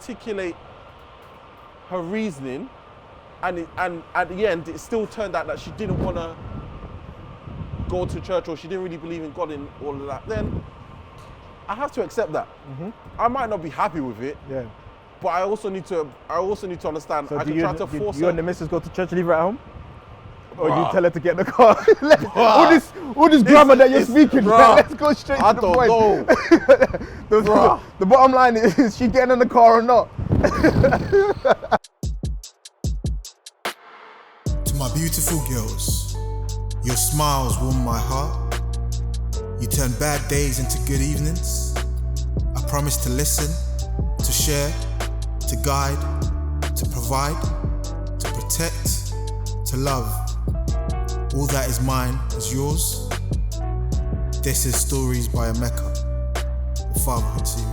articulate her reasoning, and at the end, it still turned out that she didn't want to go to church, or she didn't really believe in God and all of that, then I have to accept that. I might not be happy with it, but I also need to understand. So I can try to force you her. and the missus go to church, leave her at home? Or do you tell her to get in the car? all this grammar that you're speaking, man, let's go straight to the point. The bottom line is she getting in the car or not? To my beautiful girls, your smiles warm my heart. You turn bad days into good evenings. I promise to listen, to share, to guide, to provide, to protect, to love. All that is mine is yours. This is Stories by Emeka, the Fatherhood series.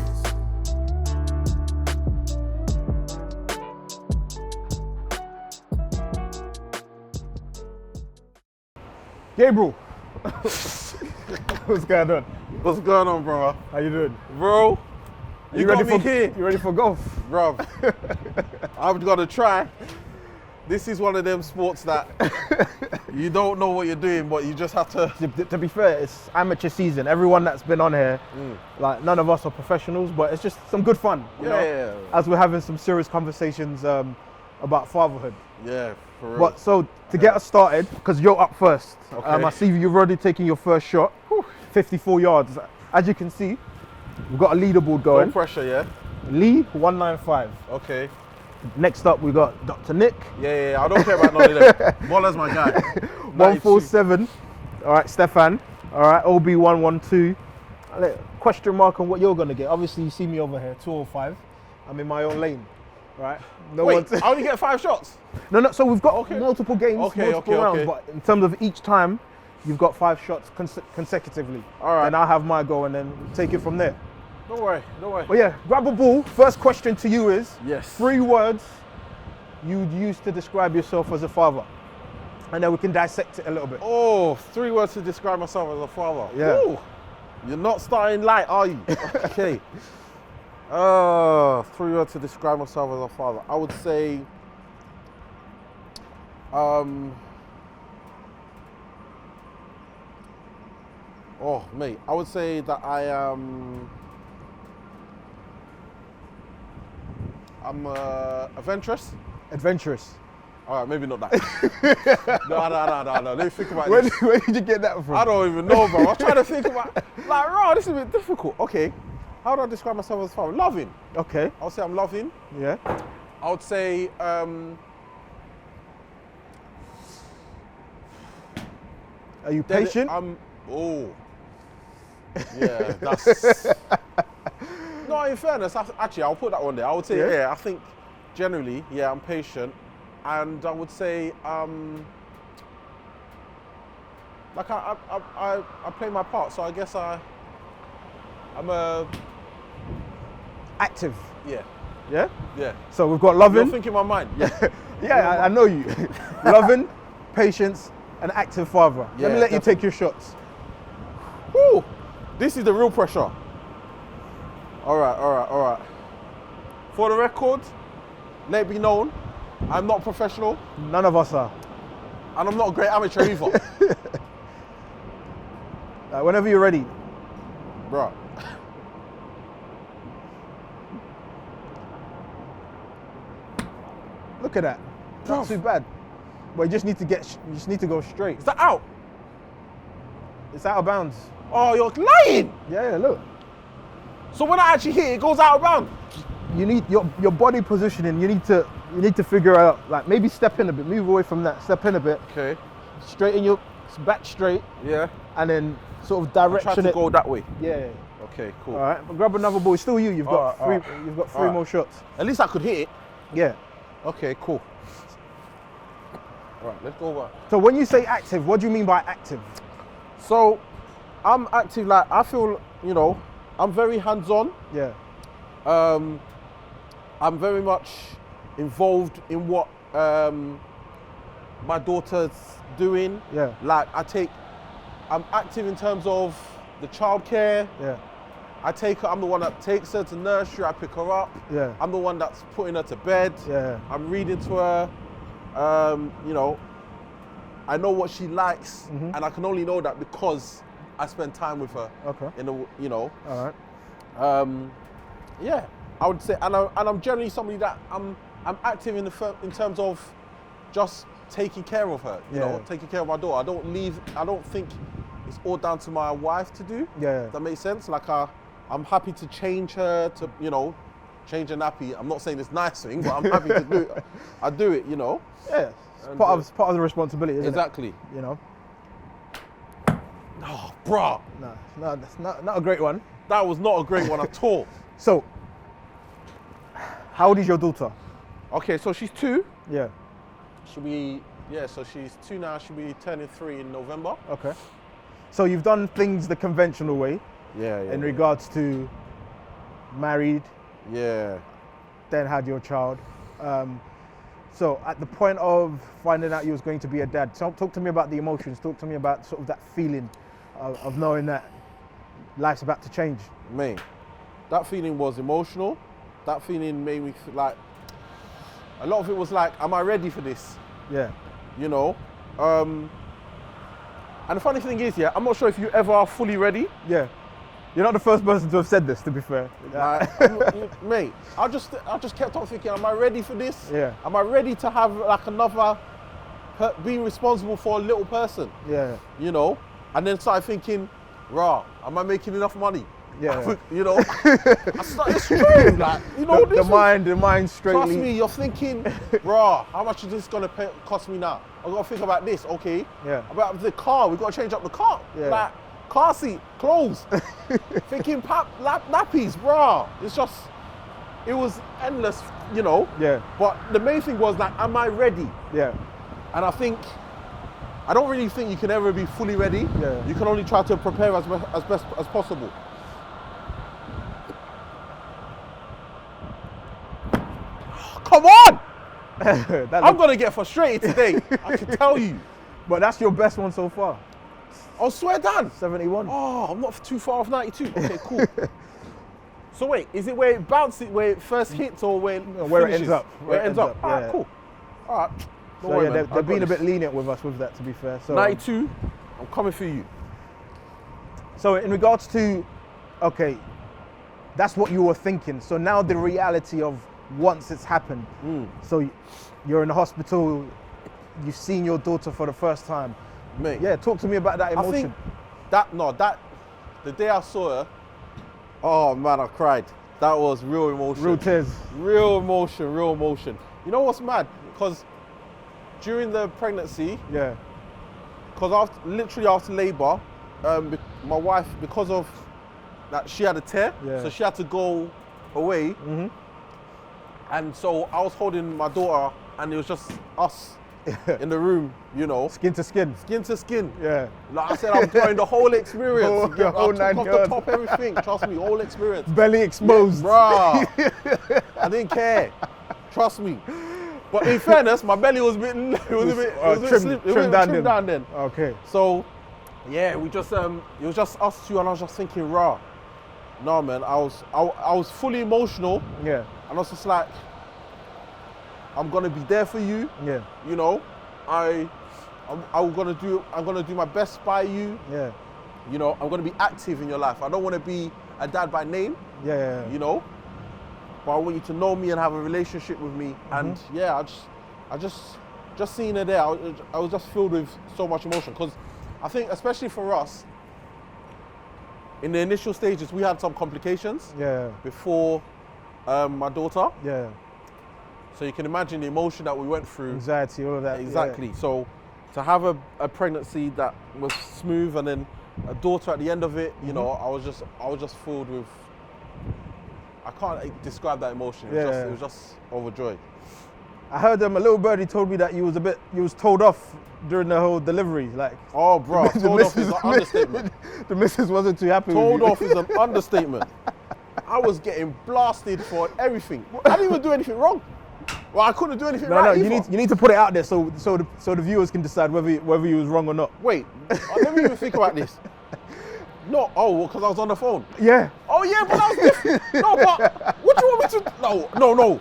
Gabriel, what's going on? What's going on, bro? How you doing? Bro, you got me here. You ready for golf? Bro, I'm gonna try. This is one of them sports that you don't know what you're doing, but you just have to. To be fair, it's amateur season. Everyone that's been on here, like none of us are professionals, but it's just some good fun. You know? As we're having some serious conversations about fatherhood. Yeah, for real. But so to get us started, because you're up first. Okay. I see you've already taken your first shot. 54 yards. As you can see, we've got a leaderboard going. No pressure, yeah. Lee 195. Okay. Next up, we got Dr. Nick. Yeah. I don't care about none of them. Boller's my guy. 147. All right, Stefan. All right, OB 112. Question mark on what you're gonna get. Obviously, you see me over here, 205. I'm in my own lane. All right. Wait, I only get 5 shots. No. So we've got multiple games, multiple rounds, okay. but in terms of each time, you've got 5 shots consecutively. All right. And I'll have my go and then take it from there. Don't worry. But yeah, grab a ball. First question to you is, yes, 3 words you'd use to describe yourself as a father. And then we can dissect it a little bit. Oh, 3 words to describe myself as a father. Yeah. Ooh, you're not starting light, are you? Okay. 3 words to describe myself as a father. I would say, mate, I would say that I'm adventurous. Adventurous. All right, maybe not that. No. Let me think about this. Where did you get that from? I don't even know, bro. I was trying to think about, this is a bit difficult. Okay, how do I describe myself as a father? Loving. Okay. I would say I'm loving. Yeah. I would say, are you patient? Yeah, that's... No, in fairness, actually, I'll put that one there. I would say, I think generally, I'm patient. And I would say, like I play my part, so I guess I'm active. Yeah. Yeah? Yeah. So we've got loving. You're thinking my mind. Yeah, I know you. Loving, patience, and active father. Let me let you take your shots. Woo! This is the real pressure. All right. For the record, let it be known, I'm not professional. None of us are. And I'm not a great amateur either. Whenever you're ready. Bro. Look at that. Not too bad. But you just need to go straight. Is that out? It's out of bounds. Oh, you're lying. Yeah, look. So when I actually hit it, it goes out of bounds. You need your body positioning. You need to figure out, like, maybe step in a bit, move away from that, step in a bit. Okay. Straighten your back straight. Yeah. And then sort of direction try to go that way. Yeah. Okay, cool. All right, but grab another ball. It's still you. You've got three more shots. At least I could hit it. Yeah. Okay, cool. All right, let's go back. So when you say active, what do you mean by active? So I'm active, like, I feel, I'm very hands-on. Yeah. I'm very much involved in what my daughter's doing. Yeah. Like, I'm active in terms of the childcare. Yeah. I take her. I'm the one that takes her to nursery. I pick her up. Yeah. I'm the one that's putting her to bed. Yeah. I'm reading to her. You know, I know what she likes, and I can only know that because I spend time with her. Okay. In the, you know. All right. Yeah, I would say, and I'm generally somebody that I'm active in terms of just taking care of her. You know, taking care of my daughter. I don't think it's all down to my wife to do. Yeah. Does that make sense? Like I'm happy to change her to, you know, change a nappy. I'm not saying it's a nice thing, but I'm happy to do it. I do it, you know. Yeah. It's part of the responsibility, isn't exactly. it? You know. Oh, bruh. No, that's not a great one. That was not a great one at all. So, how old is your daughter? Okay, so she's 2. Yeah. So she's 2 now. She'll be turning 3 in November. Okay. So you've done things the conventional way. Yeah. In regards to married. Yeah. Then had your child. So at the point of finding out you was going to be a dad, talk to me about the emotions. Talk to me about sort of that feeling of knowing that life's about to change. Mate, that feeling was emotional. That feeling made me feel like, a lot of it was like, am I ready for this? Yeah. You know? And the funny thing is, yeah, I'm not sure if you ever are fully ready. Yeah. You're not the first person to have said this, to be fair. Mate, I just kept on thinking, am I ready for this? Yeah. Am I ready to have like another, being responsible for a little person? Yeah. You know? And then started thinking, am I making enough money? Yeah. You know? It's true, like, you know, the mind straightly. Trust me, you're thinking, how much is this gonna cost me now? I've got to think about this, okay? Yeah. About the car, we've got to change up the car. Yeah. Like, car seat, clothes, thinking nappies, it was endless, you know? Yeah. But the main thing was like, am I ready? Yeah. And I don't really think you can ever be fully ready. Yeah. You can only try to prepare as best as possible. Come on! I'm gonna get frustrated today, I can tell you. But that's your best one so far. Oh, swear down. 71. Oh, I'm not too far off 92. Okay, cool. So wait, is it where it bounces, where it first hits, or where it ends up? Where it ends up. All right, yeah. Cool. All right. Don't So worry, yeah, man. they're being a bit lenient with us with that, to be fair. So 92, I'm coming for you. So in regards to, okay, that's what you were thinking. So now the reality of once it's happened. So you're in the hospital, you've seen your daughter for the first time. Mate. Yeah, talk to me about that emotion. I think the day I saw her, oh man, I cried. That was real emotion. Real tears. Real emotion. You know what's mad? Because during the pregnancy, yeah, because literally after labor, my wife, because of that, she had a tear, so she had to go away. And so I was holding my daughter, and it was just us in the room, you know. Skin to skin. Skin to skin. Yeah. Like I said, I'm doing the whole experience. Your whole I took 9 off yards. the top, everything. Trust me, whole experience. Belly exposed. Bruh. I didn't care. Trust me. But in fairness, my belly was a bit, trimmed down then. Okay. So, yeah, we just, it was just us two, and I was just thinking, no man, I was fully emotional. Yeah. And I was just like, I'm gonna be there for you. Yeah. You know, I'm gonna do my best by you. Yeah. You know, I'm gonna be active in your life. I don't want to be a dad by name. Yeah. You know, but I want you to know me and have a relationship with me. And yeah, I just seeing her there, I was just filled with so much emotion, because I think, especially for us, in the initial stages, we had some complications. Yeah. Before my daughter. Yeah. So you can imagine the emotion that we went through. Anxiety, all of that. Exactly. Yeah. So to have a pregnancy that was smooth, and then a daughter at the end of it, you know, I was just filled with, I can't describe that emotion. It was just overjoyed. I heard a little birdie told me that you was told off during the whole delivery, like. Oh, bro, told off is an understatement. The missus wasn't too happy Told with you. off is an understatement. I was getting blasted for everything. I didn't even do anything wrong. Well, I couldn't do anything right No, either. you need to put it out there so the viewers can decide whether you was wrong or not. Wait, let me even think about this. No, because I was on the phone. Yeah. Oh yeah, but that was different. No, but what do you want me to? No.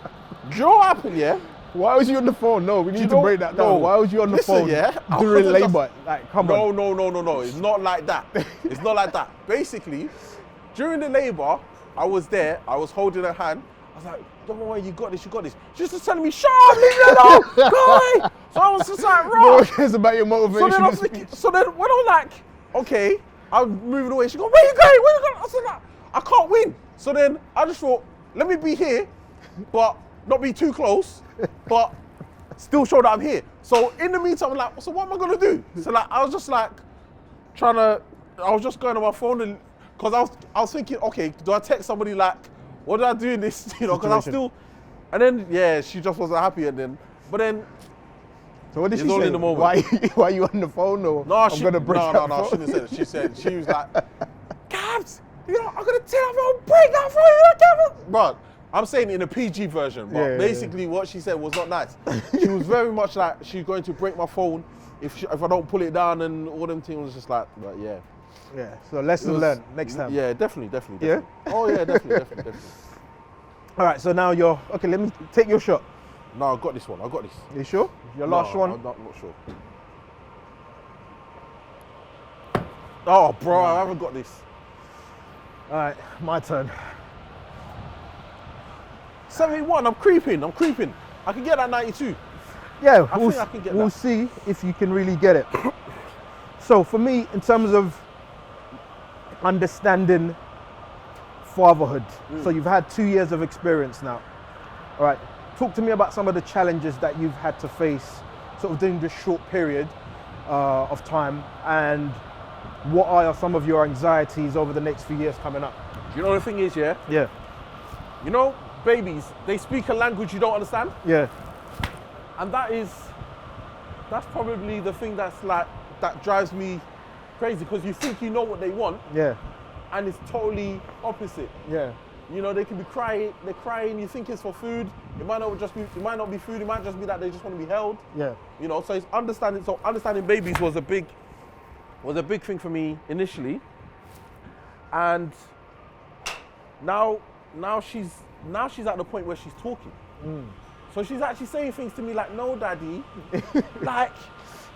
Do you know what happened? Yeah. Why was you on the phone? No, we need to break that down. No. Why was you on the Listen, phone yeah, I during wasn't just- labour? Like, come on. No. It's not like that. It's not like that. Basically, during the labour, I was there. I was holding her hand. I was like, don't worry, you got this. She was just telling me, shut up, leave me alone, guy. So I was just like, No right. one cares about your motivation. So then when I'm like, okay, I'm moving away. She goes, where you going? I said, like, I can't win. So then I just thought, let me be here, but not be too close, but still show that I'm here. So in the meantime, I'm like, so what am I gonna do? So like, I was just like, I was just going on my phone and, cause I was thinking, okay, do I text somebody like, what did I do in this? You know, cause I was still, and then yeah, she just wasn't happy, but then. So what did she It's all say? in the moment. Why are you on the phone? Or No, I'm gonna break that no, she phone? didn't say that. She said, she was like, Gabs, you know, I'm gonna tell you, I'll break that for you, Gabs. But I'm saying in a PG version, but basically what she said was not nice. She was very much like, she's going to break my phone if I don't pull it down, and all them things. Was just like, but yeah. Yeah, so lesson learned next time. Yeah, definitely. Yeah? Oh yeah, definitely. All right, so now okay, let me take your shot. No, I got this one. You sure? Your last one? I'm not sure. Oh, bro, I haven't got this. All right, my turn. 71, I'm creeping. I can get that 92. Yeah, I think I can get we'll that. see if you can really get it. So for me, in terms of understanding fatherhood, so you've had 2 years of experience now. All right, talk to me about some of the challenges that you've had to face sort of during this short period of time, and what are some of your anxieties over the next few years coming up? You know the thing is, yeah? Yeah, You know, babies, they speak a language you don't understand. yeah, And that's probably the thing that drives me crazy, because you think you know what they want yeah, and it's totally opposite. yeah, You know, they can be crying, they're crying, you think it's for food. It might not be food, it might just be that they just want to be held. yeah, You know, so it's understanding babies was a big thing for me initially. And now she's at the point where she's talking. So she's actually saying things to me like, no, daddy. Like,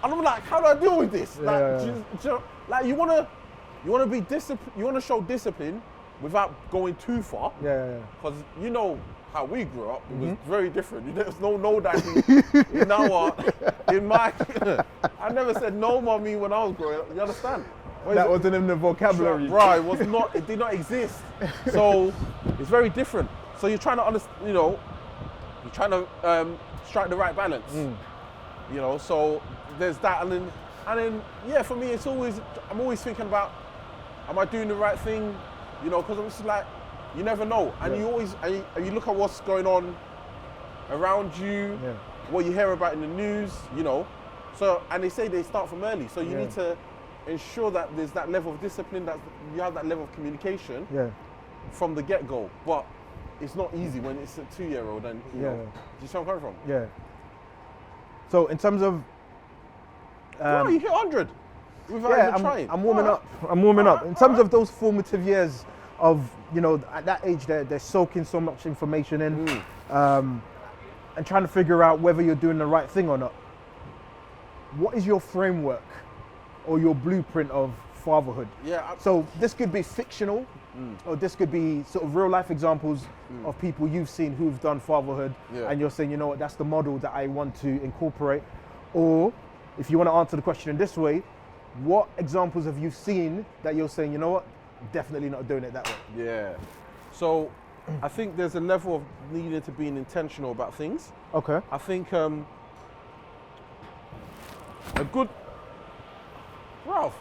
and I'm like, how do I deal with this? Like, you wanna be disciplined, you wanna show discipline without going too far. yeah. Because you know how we grew up, it was very different. There's no daddy in my I never said no mommy when I was growing up, you understand? That wasn't in the vocabulary. Right, it did not exist. So it's very different. So you're trying to understand, you know, you're trying to strike the right balance. You know, so there's that, and then yeah, for me I'm always thinking about, am I doing the right thing? You know, because I'm just like, you never know, and you look at what's going on around you, what you hear about in the news, you know. So, and they say they start from early, so you need to ensure that there's that level of discipline, that you have that level of communication from the get-go. But it's not easy when it's a 2-year-old, and you know, do you see where I'm coming from? Yeah. So in terms of Bro, you hit 100 without even trying. I'm warming up. In terms of those formative years of, you know, at that age they're soaking so much information in, and trying to figure out whether you're doing the right thing or not. What is your framework or your blueprint of fatherhood? Yeah. So this could be fictional, or this could be sort of real life examples of people you've seen who've done fatherhood, and you're saying, you know what, that's the model that I want to incorporate. Or if you want to answer the question in this way, what examples have you seen that you're saying, you know what, definitely not doing it that way? Yeah. So I think there's a level of needing to being intentional about things. Okay. I think a good Ralph.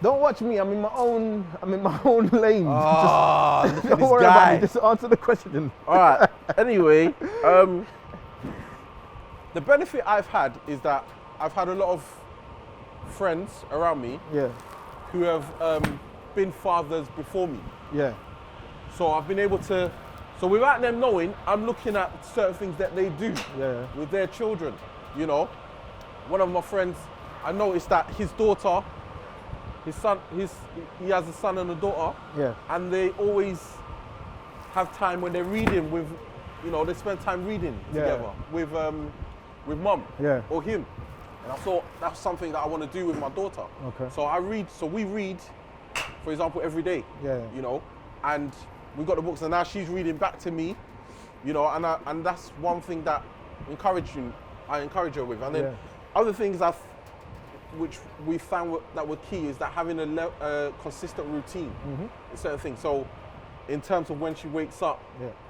Don't watch me. I'm in my own lane. Ah, Just, look at don't this worry guy. about me. Just answer the question. All right. Anyway, the benefit I've had is that I've had a lot of friends around me who have been fathers before me. Yeah. So I've been able to, so without them knowing, I'm looking at certain things that they do with their children. You know, one of my friends, I noticed that his daughter he has a son and a daughter. Yeah. And they always have time when they're reading with, they spend time reading together with mum or him. And I thought that's something that I want to do with my daughter. Okay. So we read, for example, every day. Yeah. And we got the books, and now she's reading back to me, and that's one thing that I encourage her with. And then other things which we found that were key is that having a consistent routine in certain things. So in terms of when she wakes up,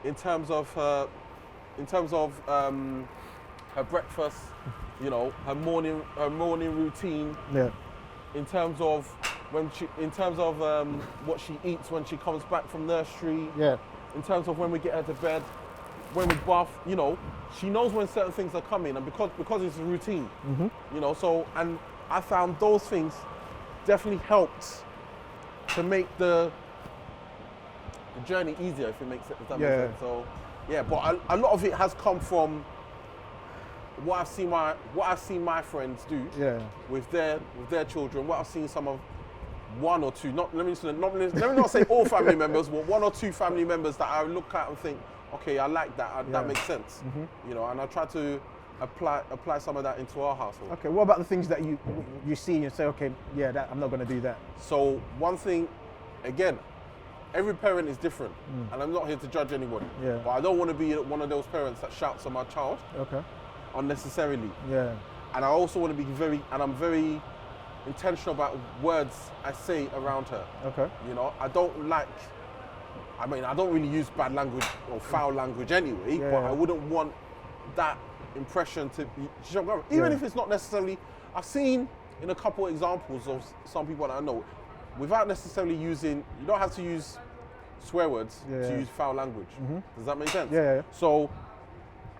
in terms of her breakfast, her morning routine, in terms of what she eats when she comes back from nursery, in terms of when we get her to bed, when we bath, she knows when certain things are coming, and because it's a routine, so, and I found those things definitely helped to make the journey easier, if that makes sense. So but a lot of it has come from what I've seen my friends do with their children, what I've seen some of one or two, let me not say all family members, but one or two family members that I look at and think, okay, I like that, that makes sense, and I try to apply some of that into our household. Okay, what about the things that you see and you say, okay, I'm not going to do that? So one thing, again, every parent is different, and I'm not here to judge anybody, but I don't want to be one of those parents that shouts at my child unnecessarily. Yeah. And I also want to be I'm very intentional about words I say around her. Okay. I don't really use bad language or foul language anyway, but I wouldn't want that impression to be, even if it's not necessarily, I've seen in a couple of examples of some people that I know, without necessarily you don't have to use swear words to use foul language. Does that make sense? Yeah. So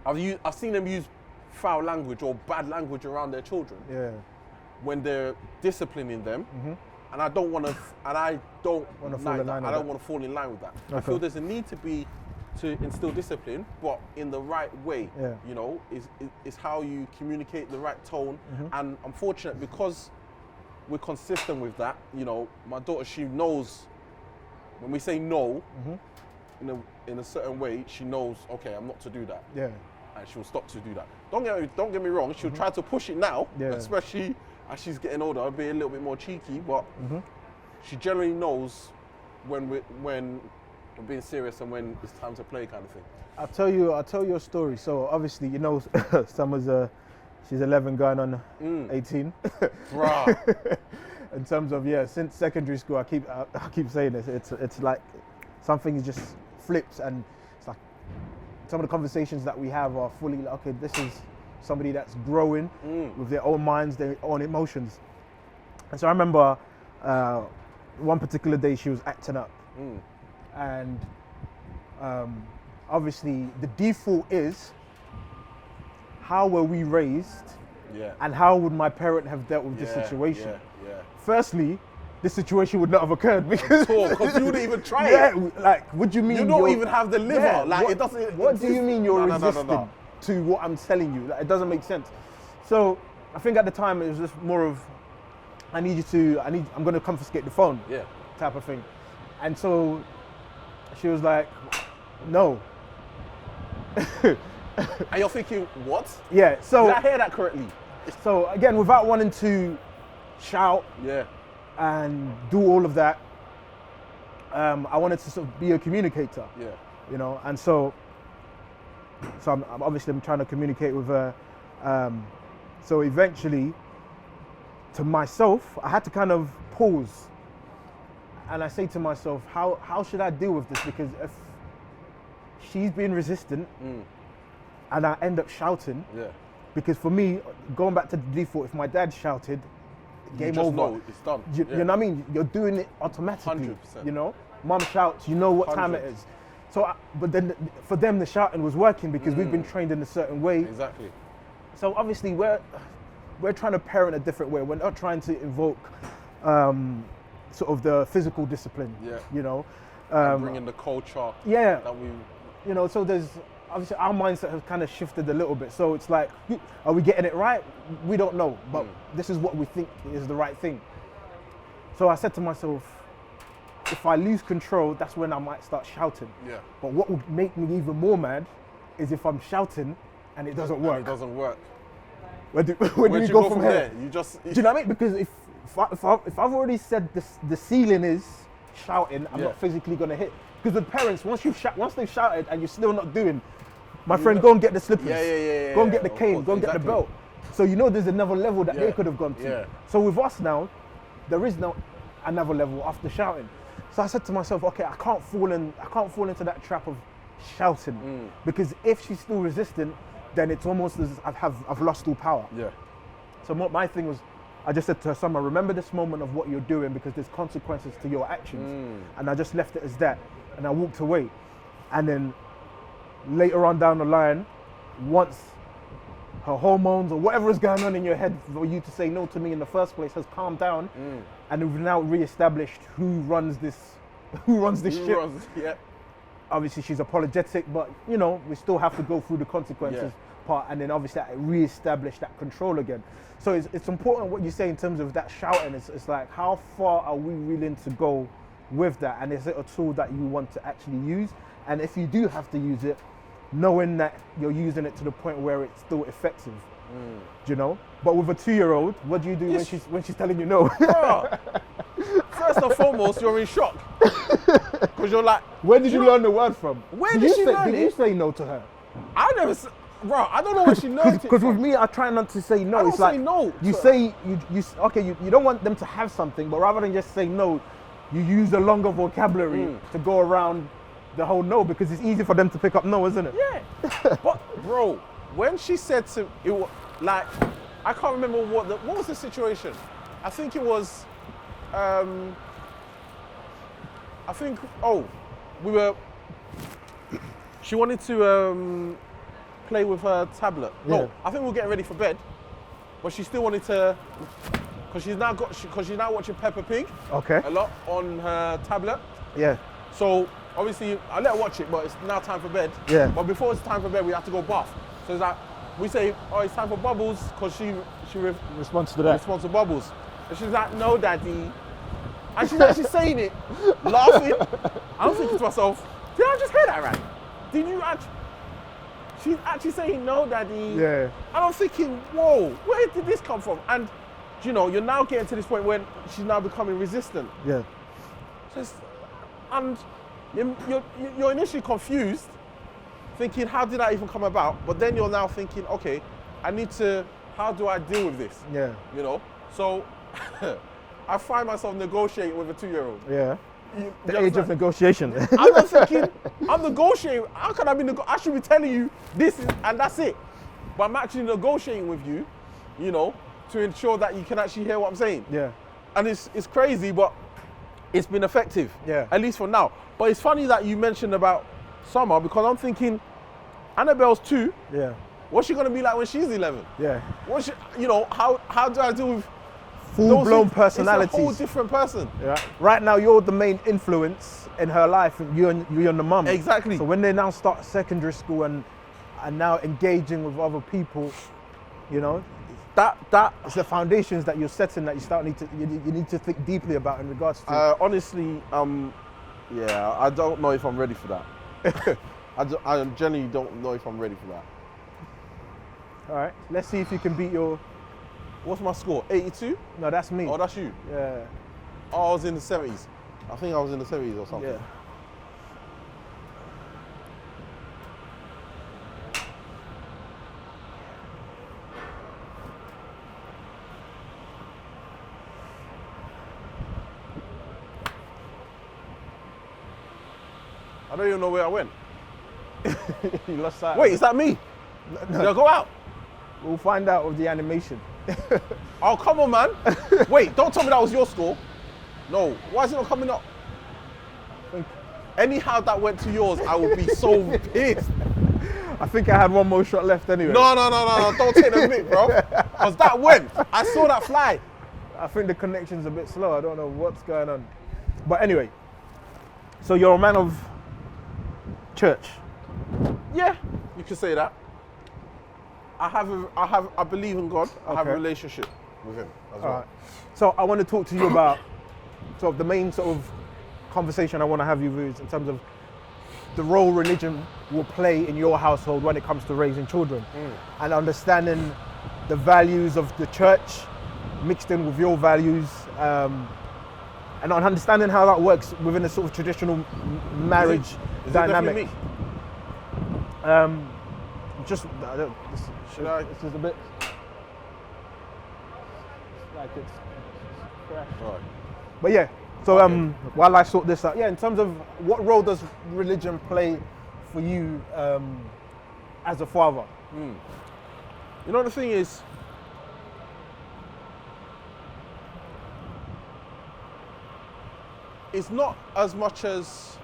I've seen them use foul language or bad language around their children when they're disciplining them, and I don't want to fall in line with that. Okay. I feel there's a need to instill discipline, but in the right way. Is how you communicate the right tone. And I'm fortunate because we're consistent with that. My daughter, she knows when we say no in a certain way, she knows, okay, I'm not to do that. Yeah. And she'll stop to do that. Don't get me wrong, she'll try to push it now, especially as she's getting older. I'll be a little bit more cheeky, but she generally knows when we're being serious and when it's time to play, kind of thing. I'll tell you a story. So obviously, Summer's she's 11 going on 18. Bruh. In terms of since secondary school, I keep saying this. It's like something just flips, and it's like some of the conversations that we have are fully like, okay, this is somebody that's growing with their own minds, their own emotions. And so I remember one particular day she was acting up, and obviously the default is, how were we raised, and how would my parent have dealt with this situation? Firstly, this situation would not have occurred because you wouldn't even try it. Like, what do you mean? You don't even have the liver. Like, it doesn't. What do you mean you're resisting to what I'm telling you? Like, it doesn't make sense. So I think at the time it was just more of, I'm going to confiscate the phone, type of thing. And so she was like, no. And you're thinking, what? Yeah. So did I hear that correctly? So again, without wanting to shout and do all of that, I wanted to sort of be a communicator. And so I'm obviously trying to communicate with her. So eventually, to myself, I had to kind of pause, and I say to myself, how should I deal with this? Because if she's being resistant and I end up shouting, because for me, going back to the default, if my dad shouted, game over. Know it's done. You know what I mean? You're doing it automatically. 100%. Mum shouts, you know what 100. Time it is. So, but then for them, the shouting was working because we've been trained in a certain way. Exactly. So obviously, we're trying to parent a different way. We're not trying to invoke sort of the physical discipline. Bring in the culture. That we. So there's obviously our mindset has kind of shifted a little bit. So it's like, are we getting it right? We don't know, but this is what we think is the right thing. So I said to myself, if I lose control, that's when I might start shouting. Yeah. But what would make me even more mad is if I'm shouting and it doesn't work. It doesn't work. Where do Where you do go from here? You just. Do you know what I mean? Because if I've already said this, the ceiling is shouting, I'm not physically gonna hit. Because with parents, once they've shouted and you're still not doing, my friend, go and get the slippers. Yeah. Go and get the cane. Go and get the belt. So you know there's another level that they could have gone to. Yeah. So with us now, there is now another level after shouting. So I said to myself, okay, I can't fall into that trap of shouting because if she's still resistant, then it's almost as I've lost all power. Yeah. So my thing was, I just said to her, Summer, remember this moment of what you're doing because there's consequences to your actions. And I just left it as that, and I walked away. And then later on down the line, once her hormones or whatever is going on in your head for you to say no to me in the first place has calmed down, and we've now re-established who runs this ship. Yeah. Obviously she's apologetic, but you know, we still have to go through the consequences part, and then obviously re-establish that control again. So it's important what you say in terms of that shouting. It's like, how far are we willing to go with that, and is it a tool that you want to actually use? And if you do have to use it, knowing that you're using it to the point where it's still effective. Do you know? But with a 2-year-old, what do you do when she's telling you no? First and foremost, you're in shock. Because you're like... Where did you learn the word from? Where did she learn it? Did you say no to her? I never... Bro, I don't know where she learned it Because from. with me, I try not to say no. I don't It's like, say no. you say, you don't want them to have something, but rather than just say no, you use a longer vocabulary to go around the whole no, because it's easy for them to pick up no, isn't it? Yeah. But, bro, when she said to... It was, like, I can't remember what was the situation. I think it was... she wanted to play with her tablet. Yeah. No, I think we were getting ready for bed, but she still wanted to, because she's now watching Peppa Pig Okay. a lot on her tablet. Yeah. So obviously I let her watch it, but it's now time for bed. Yeah. But before it's time for bed, we have to go bath. So it's like, we say, oh, it's time for Bubbles, because she Response to that. responds to Bubbles. And she's like, no, Daddy. And she's actually saying it, laughing. I'm thinking to myself, did I just hear that right? Did you actually? She's actually saying, no, Daddy. Yeah. And I'm thinking, whoa, where did this come from? And, you know, you're now getting to this point when she's now becoming resistant. Yeah. So and you're initially confused, thinking, how did that even come about? But then you're now thinking, okay, how do I deal with this? Yeah. You know? So I find myself negotiating with a 2-year-old. Yeah. The age of negotiation. I'm not thinking, I'm negotiating. How can I be I should be telling you this and that's it. But I'm actually negotiating with you, you know, to ensure that you can actually hear what I'm saying. Yeah. And it's crazy, but it's been effective. Yeah. At least for now. But it's funny that you mentioned about Summer, because I'm thinking, Annabelle's 2. Yeah. What's she gonna be like when she's 11? Yeah. What's she, you know, how do I deal with Full-blown personalities. It's a whole different person. Yeah. Right now, you're the main influence in her life, and you're the mum. Exactly. So when they now start secondary school and now engaging with other people, you know, That it's the foundations that you're setting that you need to think deeply about in regards to. Honestly, yeah, I don't know if I'm ready for that. I genuinely don't know if I'm ready for that. All right, let's see if you can beat your. What's my score? 82? No, that's me. Oh, that's you. Yeah. Oh, I was in the 70s. I think I was in the 70s or something. Yeah. I don't even know where I went. You lost sight. Wait, is that me? No. Did I go out? We'll find out with the animation. Oh, come on, man. Wait, don't tell me that was your score. No, why is it not coming up? Anyhow that went to yours, I would be so pissed. I think I had one more shot left anyway. No, don't take the mic, bro. Because that went. I saw that fly. I think the connection's a bit slow. I don't know what's going on. But anyway, so you're a man of church. Yeah, you could say that. I believe in God. I have a Okay. relationship with Him as well. All right. So I want to talk to you about sort of the main sort of conversation I want to have you with is in terms of the role religion will play in your household when it comes to raising children, and understanding the values of the church mixed in with your values, and understanding how that works within a sort of traditional marriage Is dynamic. It Just Should I? This is a bit like it's crashed. Right. But yeah, so Okay. while I sort this out, in terms of what role does religion play for you as a father? You know, the thing is, it's not as much as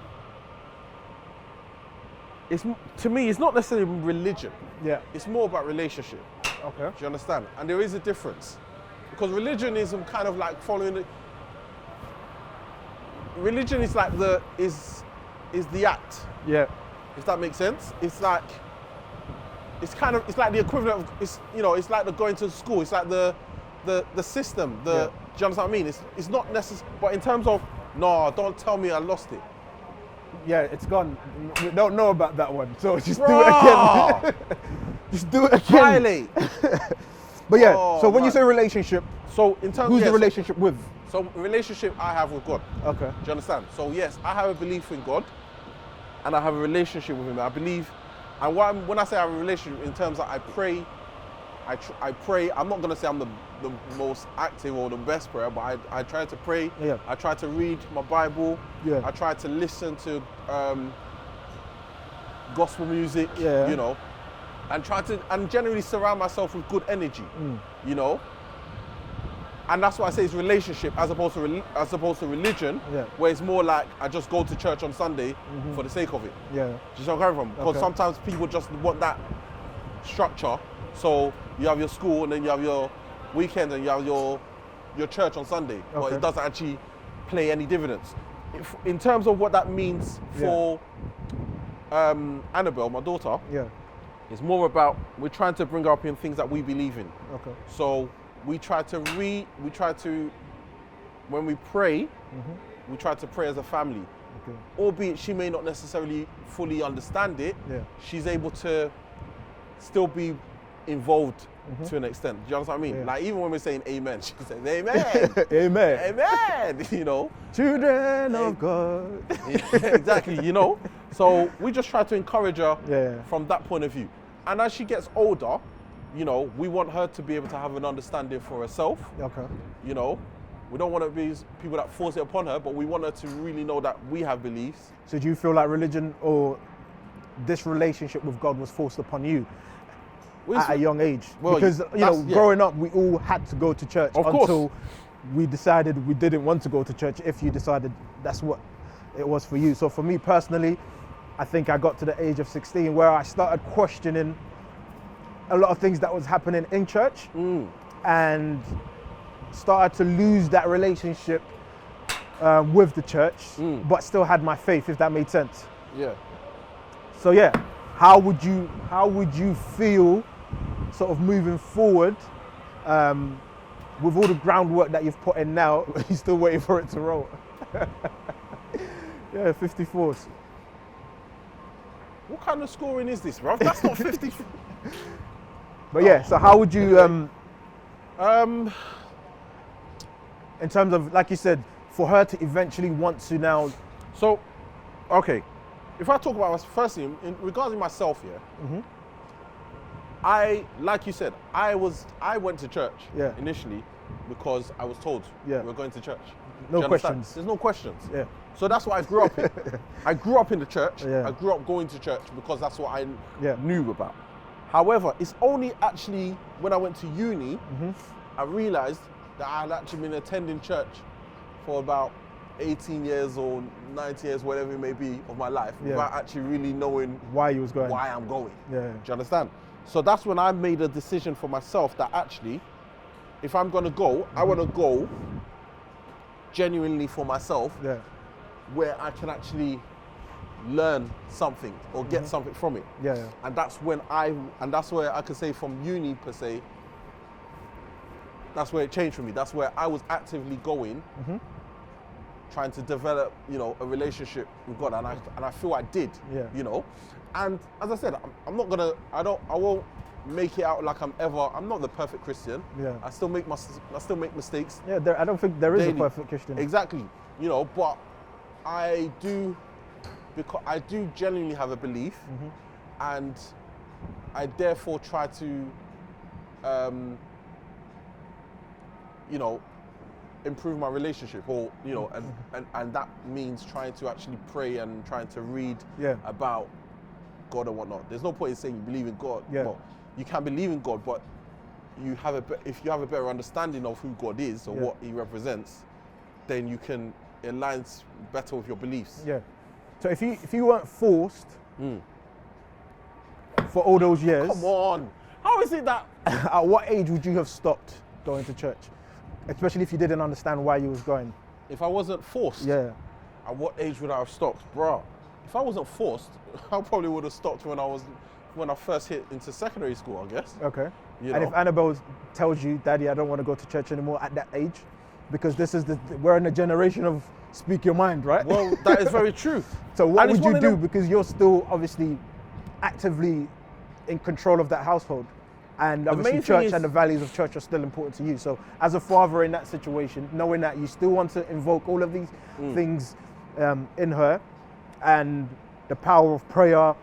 to me. It's not necessarily religion. Yeah. It's more about relationship. Okay. Do you understand? And there is a difference, because religion is kind of like following the. Religion is like is the act. Yeah. If that makes sense. It's like the equivalent of it's like the going to school. It's like the system. Do you understand what I mean? It's not necessary. But in terms of don't tell me I lost it. Yeah, it's gone. We don't know about that one, so just do it Bruh! again. Just do it again. Violate. But yeah, Oh, so when you man. say relationship, So in terms who's the so- relationship with? So relationship I have with God. Okay. Do you understand? So yes, I have a belief in God, and I have a relationship with Him. I believe, and when I say I have a relationship, in terms of I pray, I pray. I'm not gonna say I'm the most active or the best prayer, but I try to pray. Yeah. I try to read my Bible. Yeah. I try to listen to gospel music. Yeah. And generally surround myself with good energy. And that's why I say it's relationship as opposed to religion, where it's more like I just go to church on Sunday for the sake of it. Yeah. Do you see where I'm coming from? Because Okay. sometimes people just want that structure. So you have your school, and then you have your weekend, and you have your church on Sunday, but Okay. it doesn't actually play any dividends. In terms of what that means for Annabelle, my daughter, Yeah. it's more about we're trying to bring her up in things that we believe in. Okay. So we try to when we pray, we try to pray as a family. Okay. Albeit she may not necessarily fully understand it, Yeah. she's able to still be involved to an extent. Do you understand what I mean? Yeah. Like even when we're saying amen, she says amen. Amen. Amen. Children of God. Exactly, So we just try to encourage her Yeah. from that point of view. And as she gets older, we want her to be able to have an understanding for herself. Okay. We don't want to be people that force it upon her, but we want her to really know that we have beliefs. So do you feel like religion or this relationship with God was forced upon you at a young age? Well, because that's- yeah. growing up, we all had to go to church Of course. until we decided we didn't want to go to church. If you decided that's what it was for you. So for me personally, I think I got to the age of 16 where I started questioning a lot of things that was happening in church, and started to lose that relationship with the church, but still had my faith, if that made sense. Yeah. So yeah, how would you feel sort of moving forward with all the groundwork that you've put in now? You're still waiting for it to roll. Yeah, 54s. What kind of scoring is this, bro? That's not 50. But yeah, so how would you, Um, in terms of, like you said, for her to eventually want to now, So, okay, if I talk about us firstly, regarding myself here, like you said, I went to church initially because I was told we're going to church. no Do you understand? questions. There's no questions. Yeah. So that's what I grew up in. I grew up in the church. Yeah. I grew up going to church because that's what I Yeah. knew about. However, it's only actually when I went to uni, I realized that I had actually been attending church for about 18 years or 19 years, whatever it may be, of my life, without actually really knowing Why you was going? why I'm going. Yeah. Do you understand? So that's when I made a decision for myself that actually, if I'm gonna go, I wanna go genuinely for myself, Yeah. where I can actually learn something or get something from it. Yeah. Yeah. And that's where I could say from uni per se, that's where it changed for me. That's where I was actively going trying to develop, you know, a relationship with God, and I feel I did, you know. And as I said, I won't make it out like I'm not the perfect Christian. Yeah. I still make mistakes. Yeah, I don't think there is daily. a perfect Christian. Exactly, you know, but I do genuinely have a belief, and I therefore try to, you know, improve my relationship, or you know, and that means trying to actually pray and trying to read about God and whatnot. There's no point in saying you believe in God. Well, you can believe in God, but if you have a better understanding of who God is or what He represents, then you can align better with your beliefs. Yeah. So if you weren't forced for all those years, come on, how is it that? At what age would you have stopped going to church? Especially if you didn't understand why you was going. If I wasn't forced? Yeah. At what age would I have stopped? Bro, if I wasn't forced, I probably would have stopped when I first hit into secondary school, I guess. Okay. You and know? if Annabelle tells you, Daddy, I don't want to go to church anymore at that age, because we're in a generation of speak your mind, right? Well, that is very true. So what And would you do? Because you're still obviously actively in control of that household. And obviously church and the values of church are still important to you. So as a father in that situation, knowing that you still want to invoke all of these things in her, and the power of prayer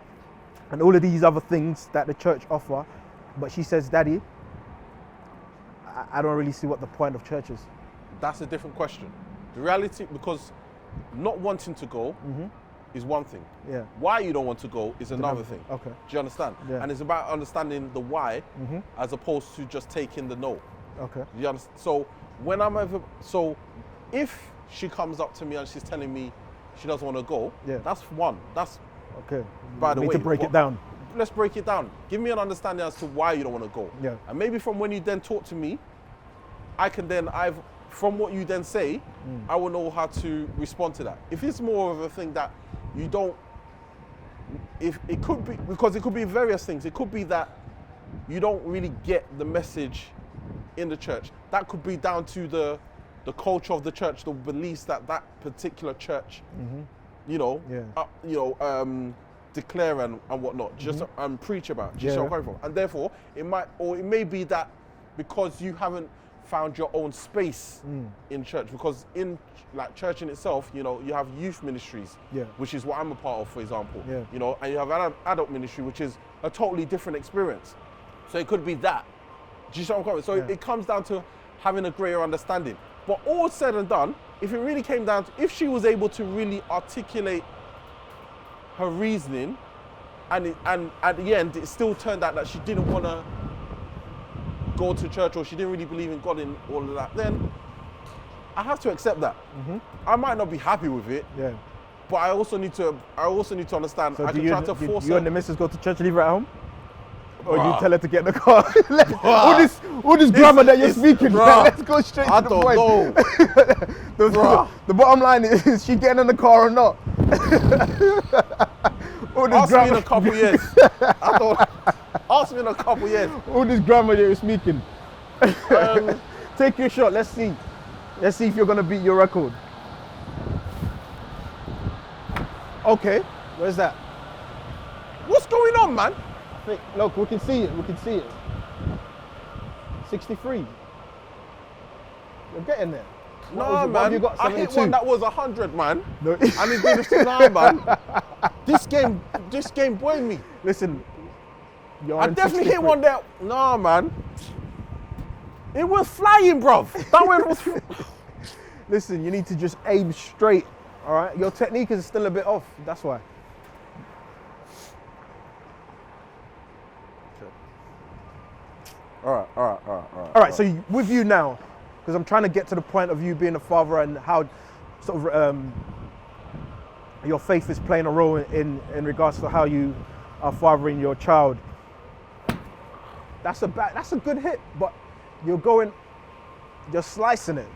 and all of these other things that the church offer, but she says, Daddy, I don't really see what the point of church is. That's a different question. The reality, because not wanting to go is one thing. Yeah. Why you don't want to go is another thing. Okay. Do you understand? Yeah. And it's about understanding the why as opposed to just taking the no. Okay. Do you understand? So if she comes up to me and she's telling me she doesn't want to go, that's one. That's okay. By the way, to break it down. Let's break it down. Give me an understanding as to why you don't want to go. Yeah. And maybe from when you then talk to me, I can then from what you then say, I will know how to respond to that. If it's more of a thing that you don't, if it could be, because it could be various things. It could be that you don't really get the message in the church. That could be down to the culture of the church, the beliefs that particular church, declare and whatnot, just preach about, and therefore it may be that because you haven't found your own space in church, because in like church in itself, you know, you have youth ministries, which is what I'm a part of, for example, you know, and you have adult ministry, which is a totally different experience. So it could be that. Do you see what I'm coming? So it comes down to having a greater understanding. But all said and done, if it really came down to, if she was able to really articulate her reasoning, and at the end it still turned out that she didn't want to go to church, or she didn't really believe in God in all of that, then I have to accept that. I might not be happy with it, but I also need to understand. So I can try to force her. You and the missus go to church, leave her at home? Or do you tell her to get in the car? all this grammar that you're speaking, let's go straight to the point. The bottom line is she getting in the car or not? Ask me in a couple years. Ask me in a couple years. All this grammar that you're speaking. Take your shot, let's see. Let's see if you're gonna beat your record. Okay, where's that? What's going on, man? Look, we can see it. 63. You're getting there. No, man. You got? I hit one that was 100, man. No. And it's doing this now, man. This game bored me. Listen, I definitely hit one there. No, man. It was flying, bruv. That one was. Listen, you need to just aim straight. All right, your technique is still a bit off. That's why. All right. So with you now, because I'm trying to get to the point of you being a father and how sort of your faith is playing a role in regards to how you are fathering your child. That's a good hit, but you're slicing it.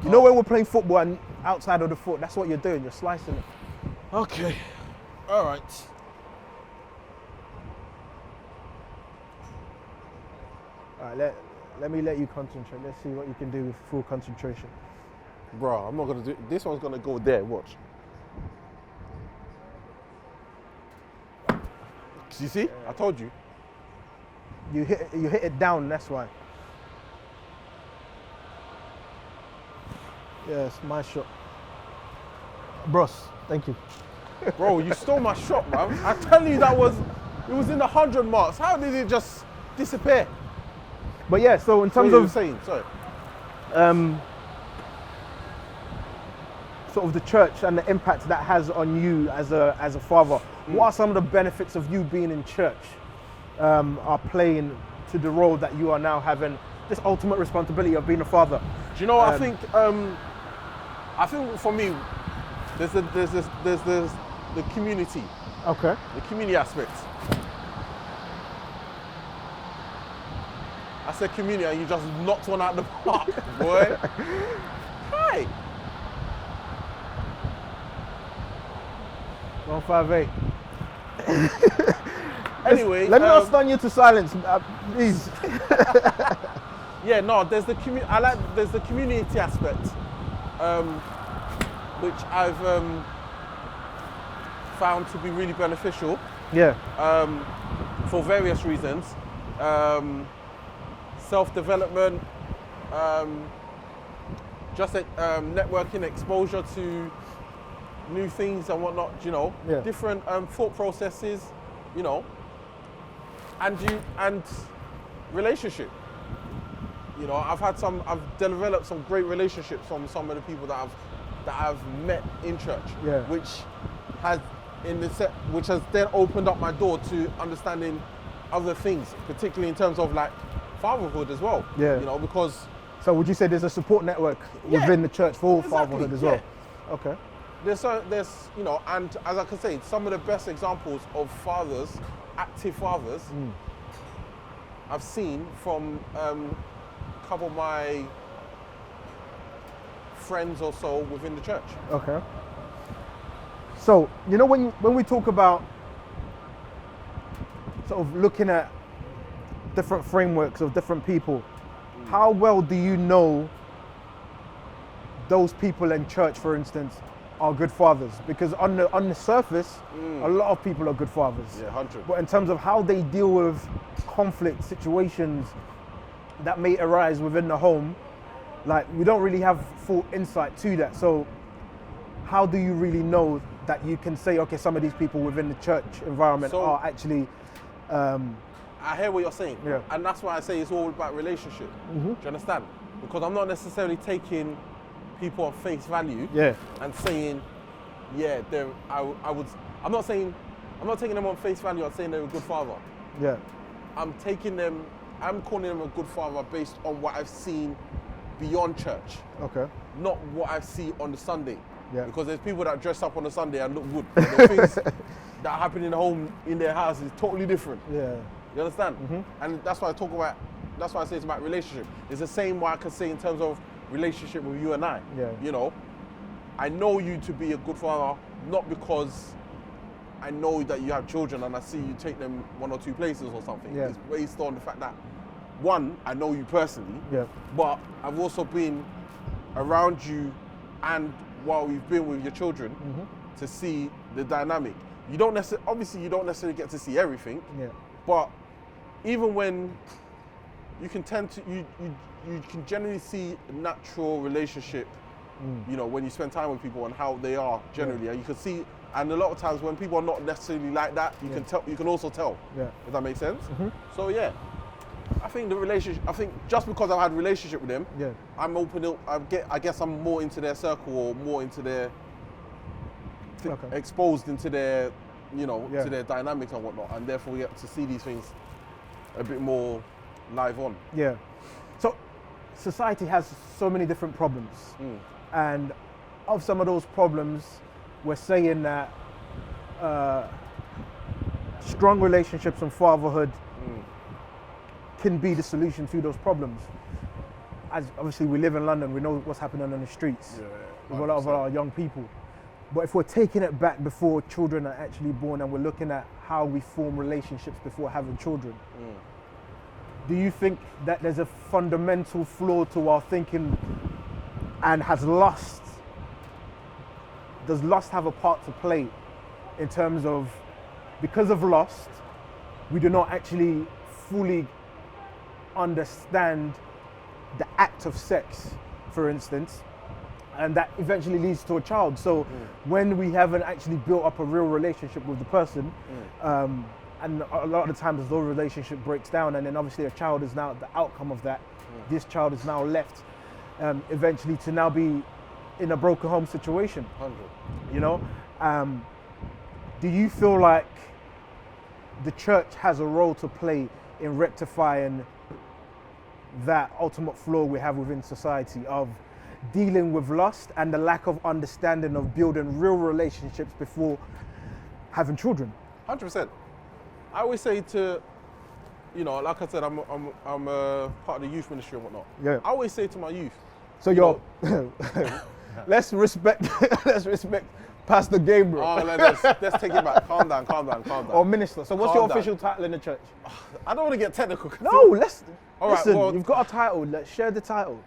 You know when we're playing football and outside of the foot, that's what you're doing. You're slicing it. Okay. All right. All right, let me let you concentrate. Let's see what you can do with full concentration. Bro, I'm not gonna do. This one's gonna go there. Watch. You see? I told you. You hit it down. That's why. Yes, my shot. Bros, thank you. Bro, you stole my shot, man. I tell you, it was in the 100 marks. How did it just disappear? But yeah, so in terms What were you of saying, sorry. Sort of the church and the impact that has on you as a father, what are some of the benefits of you being in church are playing to the role that you are now having, this ultimate responsibility of being a father? Do you know what I think for me, there's the community. Okay. The community aspect. I said community and you just knocked one out the park, boy. Hi. 158. Anyway, let me not stun you to silence, please. Yeah, no, there's the community aspect, which I've found to be really beneficial. Yeah. For various reasons. Self-development, just networking, exposure to new things and whatnot, you know, Yeah. different thought processes, you know, and relationship. You know, I've developed some great relationships from some of the people that I've met in church, Yeah. which has then opened up my door to understanding other things, particularly in terms of like fatherhood as well. Yeah. You know, because So would you say there's a support network Yeah. within the church for Exactly, fatherhood as well? yeah. Okay. there's you know, and as I can say, some of the best examples of fathers, active fathers, I've seen from a couple of my friends or so within the church. Okay. So, you know, when we talk about sort of looking at different frameworks of different people, how well do you know those people in church, for instance, are good fathers? Because on the surface, a lot of people are good fathers. Yeah, 100. But in terms of how they deal with conflict situations that may arise within the home, like, we don't really have full insight to that. So how do you really know that you can say, okay, some of these people within the church environment So- are actually I hear what you're saying, Yeah. and that's why I say it's all about relationship. Do you understand? Because I'm not necessarily taking people on face value Yeah. and saying, yeah, I'm not taking them on face value and saying they're a good father. Yeah. I'm calling them a good father based on what I've seen beyond church, Okay. not what I see on the Sunday. Yeah. Because there's people that dress up on a Sunday and look good. And the things that happen in the home, in their house, is totally different. Yeah. You understand? And that's why that's why I say it's about relationship. It's the same what I can say in terms of relationship with you and I. Yeah. You know, I know you to be a good father, not because I know that you have children and I see you take them 1 or 2 places or something. Yeah. It's based on the fact that, one, I know you personally, Yeah. but I've also been around you and while we've been with your children to see the dynamic. You don't necessarily get to see everything, Yeah. but even when you can you can generally see a natural relationship, you know, when you spend time with people and how they are generally, and you can see, and a lot of times when people are not necessarily like that, you can tell. You can also tell. Yeah. If that makes sense. So yeah, I think the relationship. I think just because I've had a relationship with them, Yeah. I'm open. I guess I'm more into their circle or more into their Okay. exposed into their, you know, Yeah. to their dynamics and whatnot, and therefore we get to see these things a bit more live on. Yeah. So society has so many different problems. And of some of those problems, we're saying that strong relationships and fatherhood can be the solution to those problems. As obviously we live in London, we know what's happening on the streets with a lot of our young people. But if we're taking it back before children are actually born and we're looking at how we form relationships before having children, do you think that there's a fundamental flaw to our thinking And does lust have a part to play in terms of, because of lust, we do not actually fully understand the act of sex, for instance, and that eventually leads to a child. So when we haven't actually built up a real relationship with the person, and a lot of the times the relationship breaks down, and then obviously a child is now the outcome of that. This child is now left eventually to now be in a broken home situation. 100. You know, do you feel like the church has a role to play in rectifying that ultimate flaw we have within society of dealing with lust and the lack of understanding of building real relationships before having children? 100%. I always say to, you know, like I said, I'm part of the youth ministry and whatnot. Yeah. I always say to my youth. So let's respect Pastor Gabriel. Oh, let's take it back. Calm down. Or minister. So what's Calm your down. official title in the church? I don't want to get technical. No, let's. All right, listen, well, you've got a title. Let's share the title.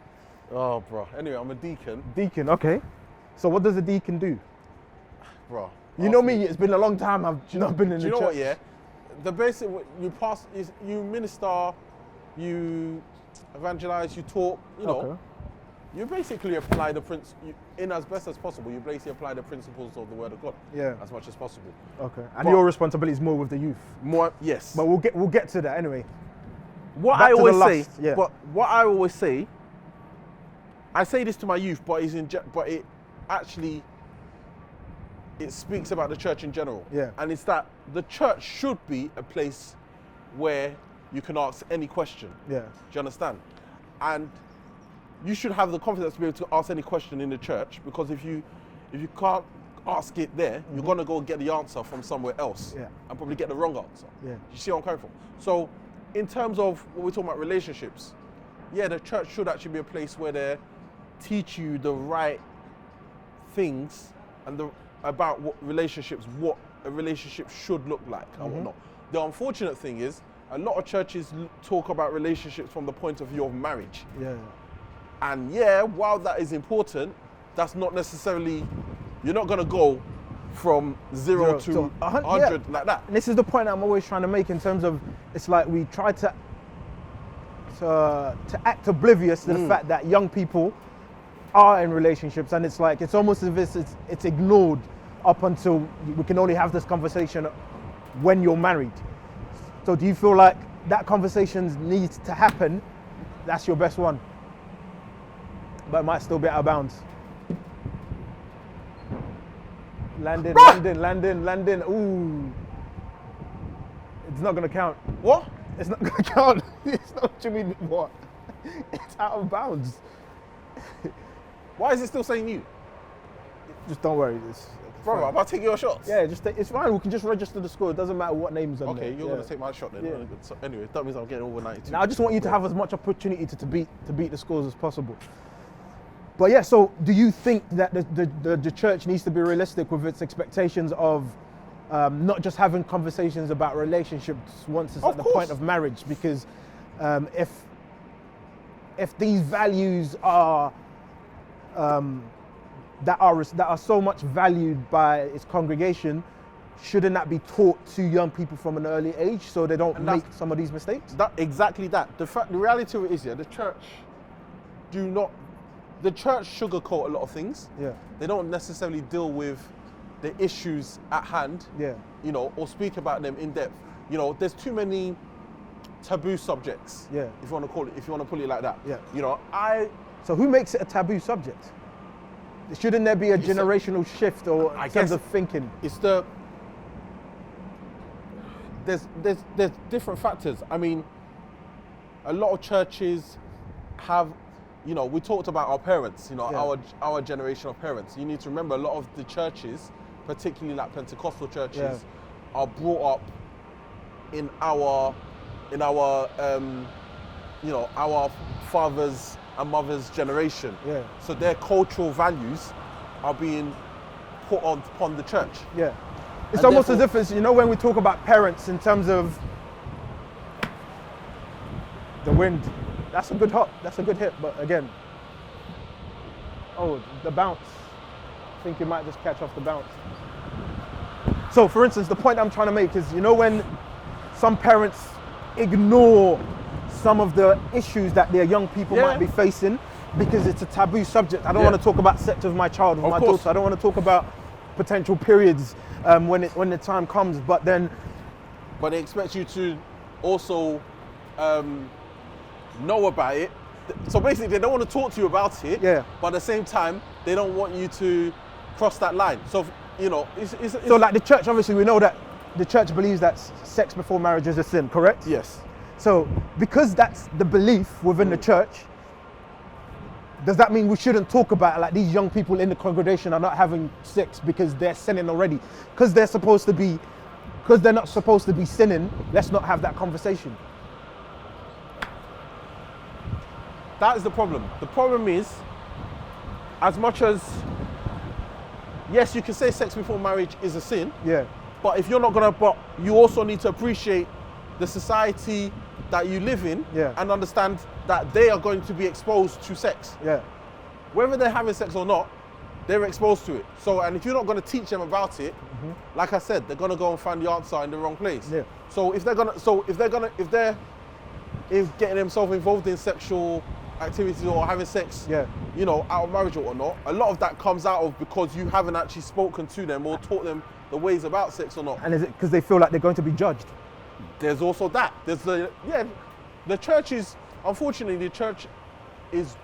Oh, bro. Anyway, I'm a deacon. Deacon, okay. So what does a deacon do? Bro. You know me, it's been a long time I've not been in Do the you know church. what, yeah? The basic, you pass, is you minister, you evangelize, you talk, you know. Okay. You basically apply the in as best as possible, you basically apply the principles of the Word of God. Yeah. As much as possible. Okay. And But- your responsibility is more with the youth. More, yes. But we'll get to that anyway. What Back I to the always lust, say, yeah. but what I always say, I say this to my youth, but it actually, it speaks about the church in general. Yeah. And it's that the church should be a place where you can ask any question. Yeah. Do you understand? And you should have the confidence to be able to ask any question in the church, because if you can't ask it there, you're gonna go get the answer from somewhere else. Yeah. And probably get the wrong answer. Yeah. You see where I'm coming from? So in terms of what we're talking about relationships, yeah, the church should actually be a place where they teach you the right things and about what a relationship should look like and whatnot. The unfortunate thing is, a lot of churches talk about relationships from the point of view of marriage. Yeah. And yeah, while that is important, that's not necessarily, you're not gonna go from zero to 100 like that. And this is the point I'm always trying to make in terms of, it's like we try to act oblivious to the fact that young people are in relationships, and it's like, it's almost as if it's ignored up until we can only have this conversation when you're married. So do you feel like that conversation needs to happen? That's your best one, but it might still be out of bounds. Landing. Ooh. It's not gonna count. What? It's not gonna count. It's not what you mean, what? It's out of bounds. Why is it still saying you? Just don't worry. It's Bro, fine. I'm about to take your shots. Yeah, it's fine. We can just register the score. It doesn't matter what names on there. Okay, you're Yeah. gonna take my shot then. Yeah. So anyway, that means I'm getting over 92. Now I just want you to have as much opportunity to beat the scores as possible. But yeah, so do you think that the church needs to be realistic with its expectations of not just having conversations about relationships once it's Of at the course. point of marriage? Because if these values are that are so much valued by its congregation, shouldn't that be taught to young people from an early age so they don't And make that's- some of these mistakes? Exactly that. The reality of it is, yeah, the church sugarcoat a lot of things. Yeah. They don't necessarily deal with the issues at hand. Yeah. You know, or speak about them in depth. You know, there's too many taboo subjects. Yeah. If you want to put it like that. Yeah. You know, So who makes it a taboo subject? Shouldn't there be a generational shift or I in terms guess of thinking? it's there's different factors. I mean, a lot of churches have, you know, we talked about our parents, you know, Yeah. our generation of parents. You need to remember, a lot of the churches, particularly like Pentecostal churches, are brought up in our you know, our fathers and mothers' generation. Yeah. So their cultural values are being put upon the church. Yeah. It's And almost therefore- as if it's, you know, when we talk about parents in terms of the wind, that's a good hit, but again, Oh, the bounce. I think you might just catch off the bounce. So, for instance, the point I'm trying to make is, you know, when some parents ignore some of the issues that their young people might be facing because it's a taboo subject. I don't want to talk about sex with my child, with my daughter. I don't want to talk about potential periods when the time comes. But they expect you to also know about it. So basically, they don't want to talk to you about it. Yeah. But at the same time, they don't want you to cross that line. So you know, it's so like the church. Obviously, we know that the church believes that sex before marriage is a sin. Correct? Yes. So because that's the belief within the church, does that mean we shouldn't talk about it? Like these young people in the congregation are not having sex because they're sinning already? Because they're not supposed to be sinning, let's not have that conversation. That is the problem. The problem is, as much as, yes, you can say sex before marriage is a sin. Yeah. But if you're not but you also need to appreciate the society that you live in and understand that they are going to be exposed to sex. Yeah. Whether they're having sex or not, they're exposed to it. So, and if you're not going to teach them about it, like I said, they're going to go and find the answer in the wrong place. Yeah. So if getting themselves involved in sexual activities or having sex, you know, out of marriage or not, a lot of that comes out of because you haven't actually spoken to them or taught them the ways about sex or not. And is it because they feel like they're going to be judged? There's also that. There's the church is, unfortunately, the church is...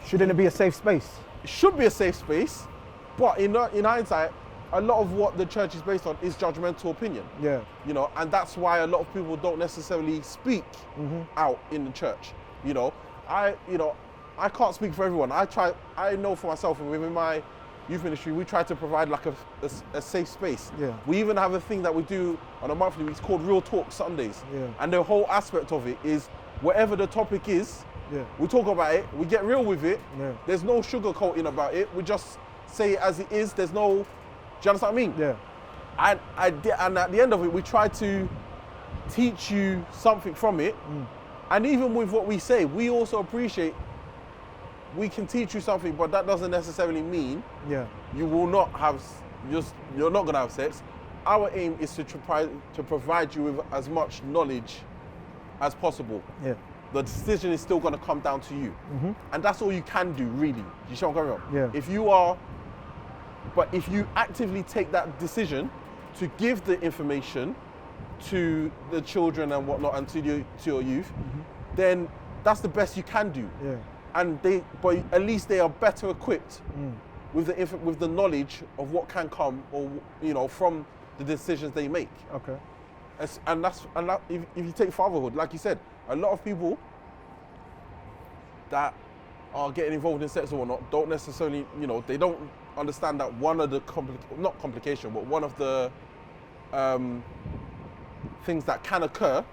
Shouldn't it be a safe space? It should be a safe space, but in hindsight, a lot of what the church is based on is judgmental opinion. Yeah. You know, and that's why a lot of people don't necessarily speak out in the church. You know, I can't speak for everyone. I know for myself, and within my youth ministry, we try to provide like a safe space. Yeah. We even have a thing that we do on a monthly week. It's called Real Talk Sundays. Yeah. And the whole aspect of it is whatever the topic is, we talk about it, we get real with it. Yeah. There's no sugarcoating about it. We just say it as it is. There's no, do you understand what I mean? Yeah. And at the end of it, we try to teach you something from it. And even with what we say, we also appreciate we can teach you something, but that doesn't necessarily mean you will not have, you're not gonna have sex. Our aim is to provide you with as much knowledge as possible. Yeah. The decision is still gonna come down to you. And that's all you can do, really. You see what I'm going on? Yeah. If you actively take that decision to give the information to the children and whatnot and to your youth, then that's the best you can do. Yeah. And but at least they are better equipped with the knowledge of what can come, or you know, from the decisions they make. Okay. And if you take fatherhood, like you said, a lot of people that are getting involved in sex or whatnot don't necessarily, you know, they don't understand that one of the not complication, but one of the things that can occur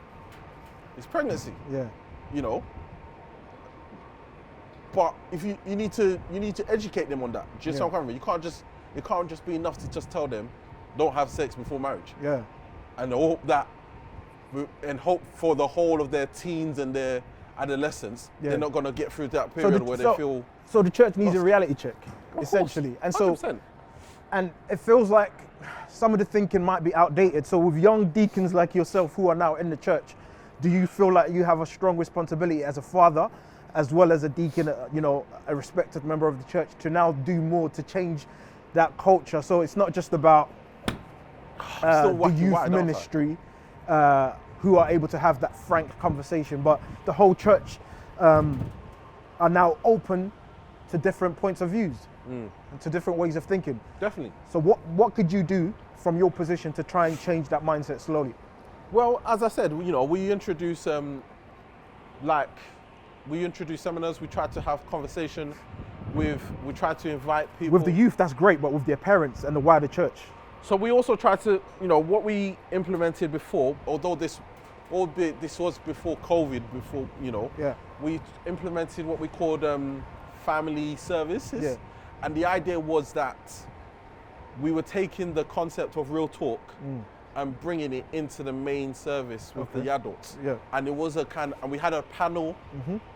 is pregnancy. Yeah. You know. But if you need to educate them on that. Just so I'm, it can't just be enough to just tell them don't have sex before marriage. Yeah. And hope for the whole of their teens and their adolescence, they're not gonna get through that period where they feel. So the church needs a reality check, essentially. And 100%. And it feels like some of the thinking might be outdated. So with young deacons like yourself who are now in the church, do you feel like you have a strong responsibility as a father, as well as a deacon, you know, a respected member of the church, to now do more to change that culture? So it's not just about the youth ministry who are able to have that frank conversation, but the whole church are now open to different points of views and to different ways of thinking. Definitely. So what could you do from your position to try and change that mindset slowly? Well, as I said, you know, we introduce seminars, we try to have conversation we try to invite people. With the youth, that's great, but with their parents and the wider church. So we also try to, you know, what we implemented before, although this was before COVID, you know, we implemented what we called family services. Yeah. And the idea was that we were taking the concept of real talk and bringing it into the main service with the adults. Yeah. And it was and we had a panel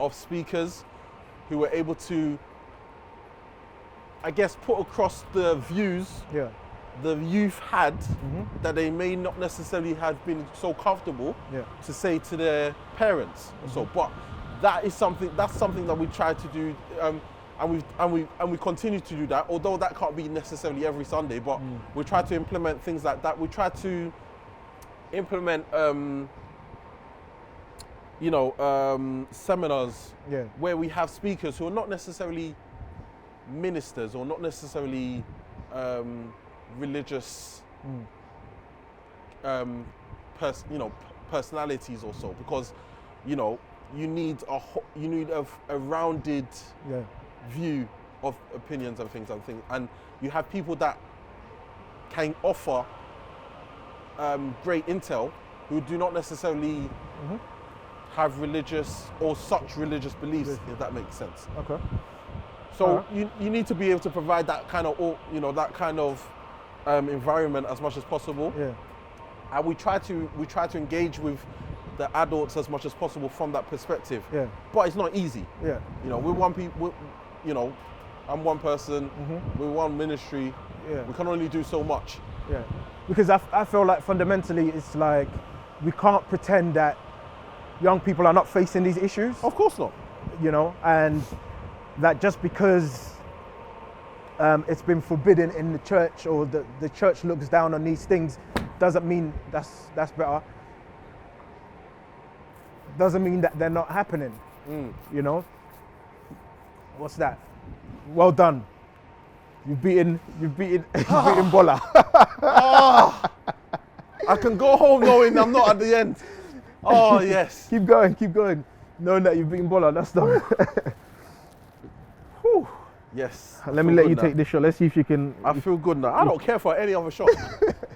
of speakers who were able to I guess, put across the views Yeah. the youth had that they may not necessarily have been so comfortable to say to their parents. So, but that's something that we try to do, and we continue to do that. Although that can't be necessarily every Sunday, but we try to implement things like that. We try to implement, seminars where we have speakers who are not necessarily ministers or not necessarily religious personalities or so, because you need a rounded view of opinions and things, and you have people that can offer great intel who do not necessarily have religious or such religious beliefs, if that makes sense. Okay. So you need to be able to provide that kind of environment as much as possible. Yeah. And we try to engage with the adults as much as possible from that perspective. Yeah. But it's not easy. Yeah. We're one people. I'm one person. We're one ministry. Yeah. We can only do so much. Yeah. Because I feel like fundamentally it's like we can't pretend that young people are not facing these issues. Of course not. And that just because it's been forbidden in the church, or the church looks down on these things, doesn't mean that's better. Doesn't mean that they're not happening. What's that? Well done. You've beaten Bola. I can go home knowing I'm not at the end. Oh yes. Keep going. Knowing that you've beaten Bola, that's done. Yes. Let me let you take this shot. Let's see if you can. I feel good now. I don't care for any other shot.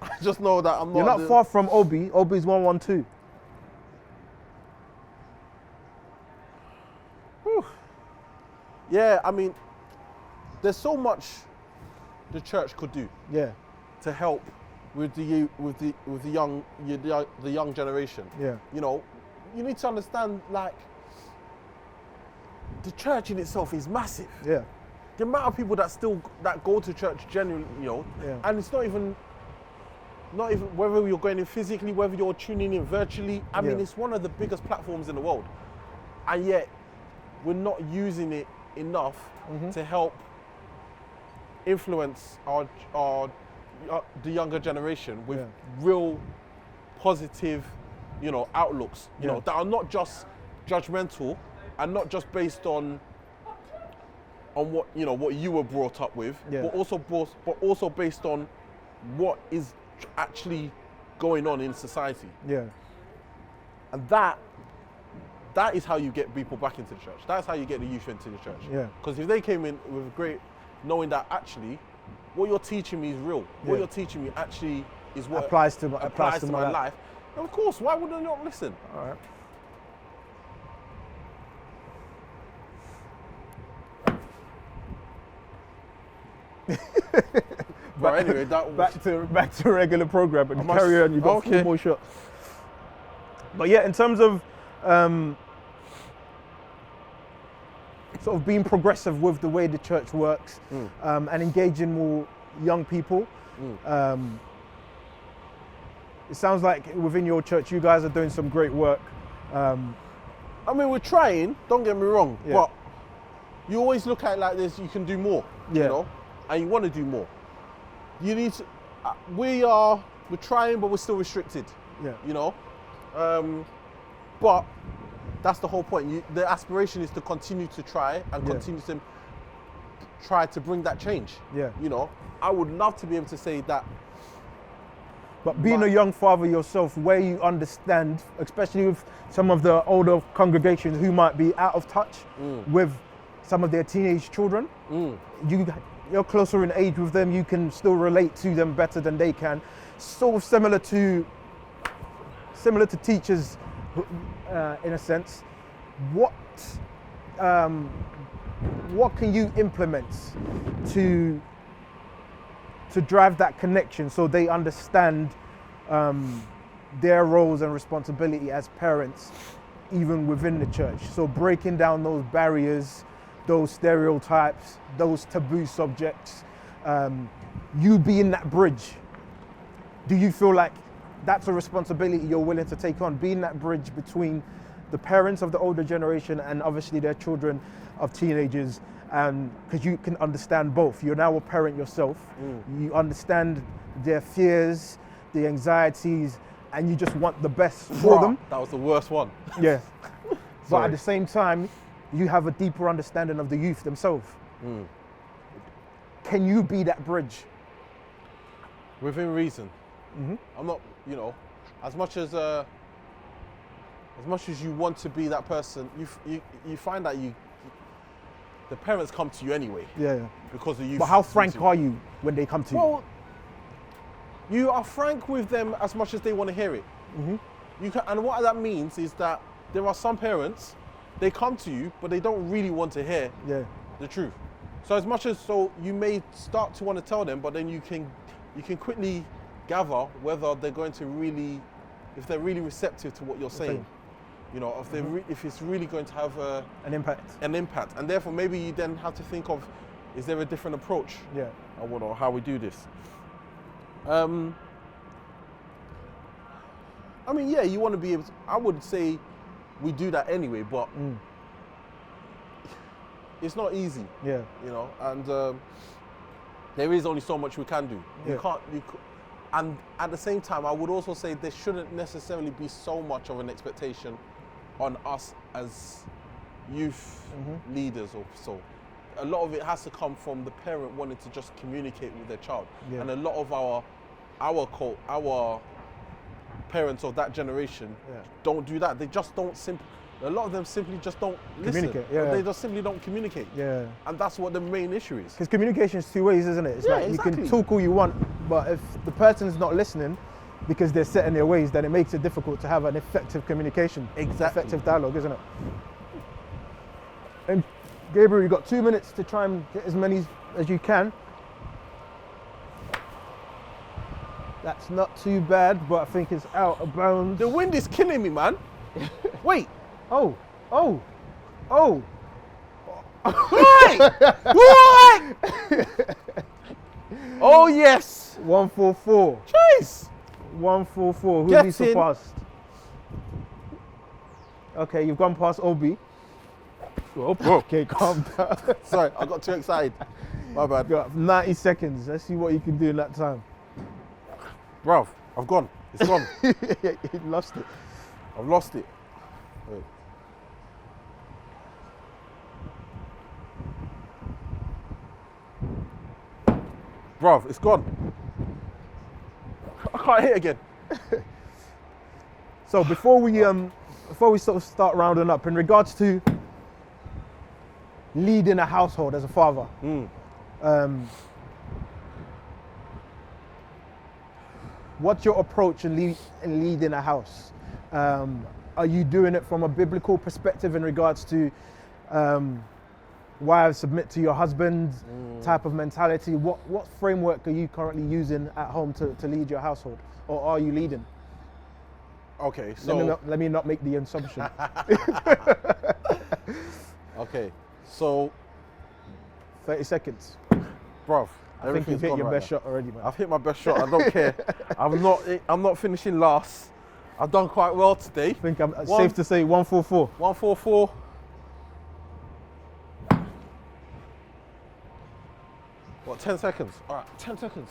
I just know that I'm not. You're not far from Obi. Obi's 112. Yeah, I mean, there's so much the church could do. Yeah. To help with the young generation. Yeah. You need to understand, like, the church in itself is massive. Yeah. The amount of people that go to church genuinely, and it's not even whether you're going in physically, whether you're tuning in virtually. I mean, it's one of the biggest platforms in the world, and yet we're not using it enough to help influence the younger generation with real positive, outlooks, that are not just judgmental and not just based on what what you were brought up with, but also based on what is actually going on in society. Yeah. And that is how you get people back into the church. That's how you get the youth into the church. Yeah. Because if they came in with great knowing that actually what you're teaching me is real. What you're teaching me actually is what applies to my life. And of course, why would I not listen? All right. But anyway, back to regular program and carry on. You got 4 more shots. But yeah, in terms of sort of being progressive with the way the church works and engaging more young people. It sounds like within your church, you guys are doing some great work. I mean, we're trying, don't get me wrong, but you always look at it like this, you can do more, and you want to do more. You need to, we're trying, but we're still restricted, but that's the whole point. The aspiration is to continue to try and continue to try to bring that change. I would love to be able to say that. But being a young father yourself, where you understand, especially with some of the older congregations who might be out of touch with some of their teenage children, you're closer in age with them, you can still relate to them better than they can. Sort of similar to teachers, in a sense. What can you implement to drive that connection so they understand their roles and responsibility as parents, even within the church? So breaking down those barriers those stereotypes, those taboo subjects, you being that bridge. Do you feel like that's a responsibility you're willing to take on, being that bridge between the parents of the older generation and obviously their children of teenagers, because you can understand both. You're now a parent yourself. You understand their fears, the anxieties, and you just want the best for them. That was the worst one. Yeah. But at the same time, you have a deeper understanding of the youth themselves. Can you be that bridge? Within reason. I'm not, as much as you want to be that person, you find that the parents come to you anyway. Yeah. Because of you. But how frank are you when they come to you? Well, you are frank with them as much as they want to hear it. And what that means is that there are some parents, they come to you, but they don't really want to hear the truth. So as much as you may start to want to tell them, but then you can quickly gather whether they're going to if they're really receptive to what you're saying. If it's really going to have an impact. And therefore maybe you then have to think of, is there a different approach? Yeah. Or how we do this. You want to be able to, I would say we do that anyway, but it's not easy. Yeah. And there is only so much we can do. And at the same time, I would also say there shouldn't necessarily be so much of an expectation on us as youth leaders or so. A lot of it has to come from the parent wanting to just communicate with their child. And a lot of our parents of that generation don't do that. They just don't a lot of them simply just don't listen. They just simply don't communicate. Yeah. And that's what the main issue is. Because communication is two ways, isn't it? It's like exactly. You can talk all you want, but if the person's not listening because they're set in their ways, then it makes it difficult to have an effective communication. Exactly. Effective dialogue, isn't it? And Gabriel, you've got 2 minutes to try and get as many as you can. That's not too bad, but I think it's out of bounds. The wind is killing me, man. Wait. Oh. What? Oh, yes. 144. Jeez. 144. Who Get have you in. surpassed? Okay, you've gone past OB. Okay, calm down. Sorry, I got too excited. My bad. You got 90 seconds. Let's see what you can do in that time. Bruv, I've gone. It's gone. You lost it. I've lost it. Wait. Bruv, it's gone. I can't hit again. So before we sort of start rounding up, in regards to leading a household as a father, what's your approach in leading a house? Are you doing it from a biblical perspective in regards to wives submit to your husband type of mentality? What framework are you currently using at home to lead your household, or are you leading? Okay, so let me not make the assumption. Okay, so 30 seconds. Bruv, I think you've hit your best shot already, man. I've hit my best shot. I don't care. I'm not finishing last. I've done quite well today. I think I'm safe to say 144. 144. What, 10 seconds? All right, 10 seconds.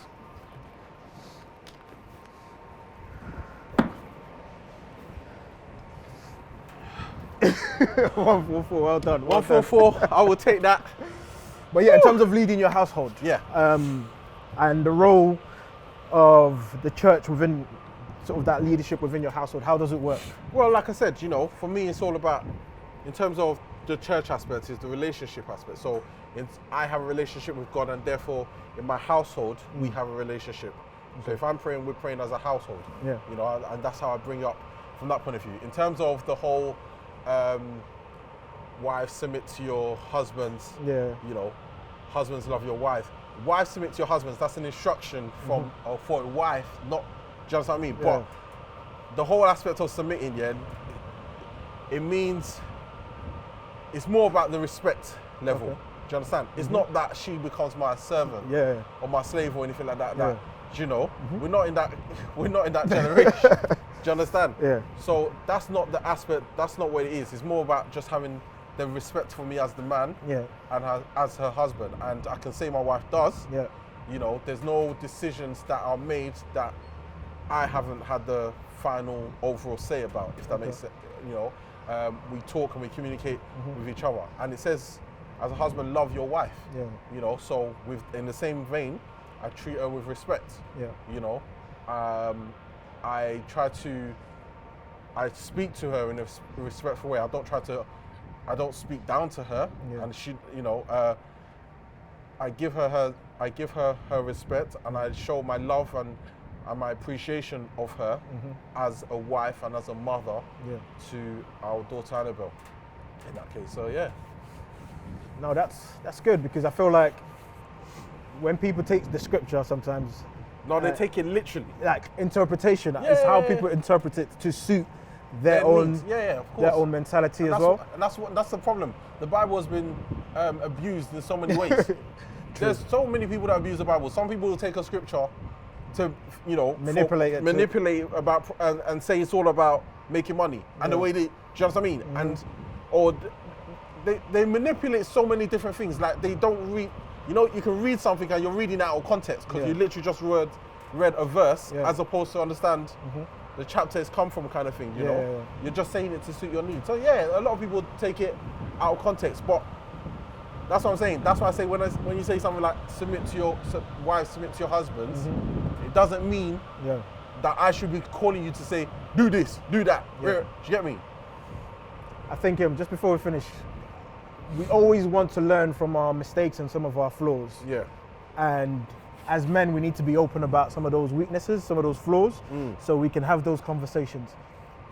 144, well done. 144, I will take that. But yeah, in terms of leading your household, and the role of the church within sort of that leadership within your household, how does it work? Well, like I said, for me, it's all about, in terms of the church aspect, is the relationship aspect. So I have a relationship with God, and therefore in my household, we have a relationship. So if I'm praying, we're praying as a household. Yeah. And that's how I bring up from that point of view. In terms of the whole wives submit to your husbands, husbands love your wives. Wives submit to your husbands, that's an instruction from or for a wife, not, do you understand what I mean? Yeah. But the whole aspect of submitting, it means it's more about the respect level. Okay. Do you understand? It's not that she becomes my servant or my slave or anything like that. Yeah. You know, we're not in that generation. Do you understand? Yeah. So that's not the aspect. That's not what it is. It's more about just having the respect for me as the man and as her husband. And I can say my wife does. Yeah. You know, there's no decisions that are made that I haven't had the final overall say about, if that makes sense. You know, we talk and we communicate with each other. And it says, as a husband, love your wife. Yeah. You know, so in the same vein, I treat her with respect. Yeah. You know, I speak to her in a respectful way. I don't speak down to her, and she, you know, I give her her respect, and I show my love and my appreciation of her as a wife and as a mother to our daughter Annabelle. In that case, so yeah. No, that's good, because I feel like when people take the scripture sometimes, they take it literally. Like interpretation is how people interpret it to suit their own mentality as well. And that's the problem. The Bible has been abused in so many ways. There's so many people that abuse the Bible. Some people will take a scripture to, you know, manipulate about and say it's all about making money and the way they, do you know what I mean? And or they manipulate so many different things. Like they don't read. You know, you can read something and you're reading it out of context because you literally just read a verse as opposed to understand the chapter it's come from, kind of thing. You know, you're just saying it to suit your needs. So yeah, a lot of people take it out of context, but that's what I'm saying. That's why I say when you say something like submit to your wife, submit to your husbands, it doesn't mean that I should be calling you to say do this, do that. Do you get me? I think just before we finish, we always want to learn from our mistakes and some of our flaws. Yeah. And as men, we need to be open about some of those weaknesses, some of those flaws, so we can have those conversations.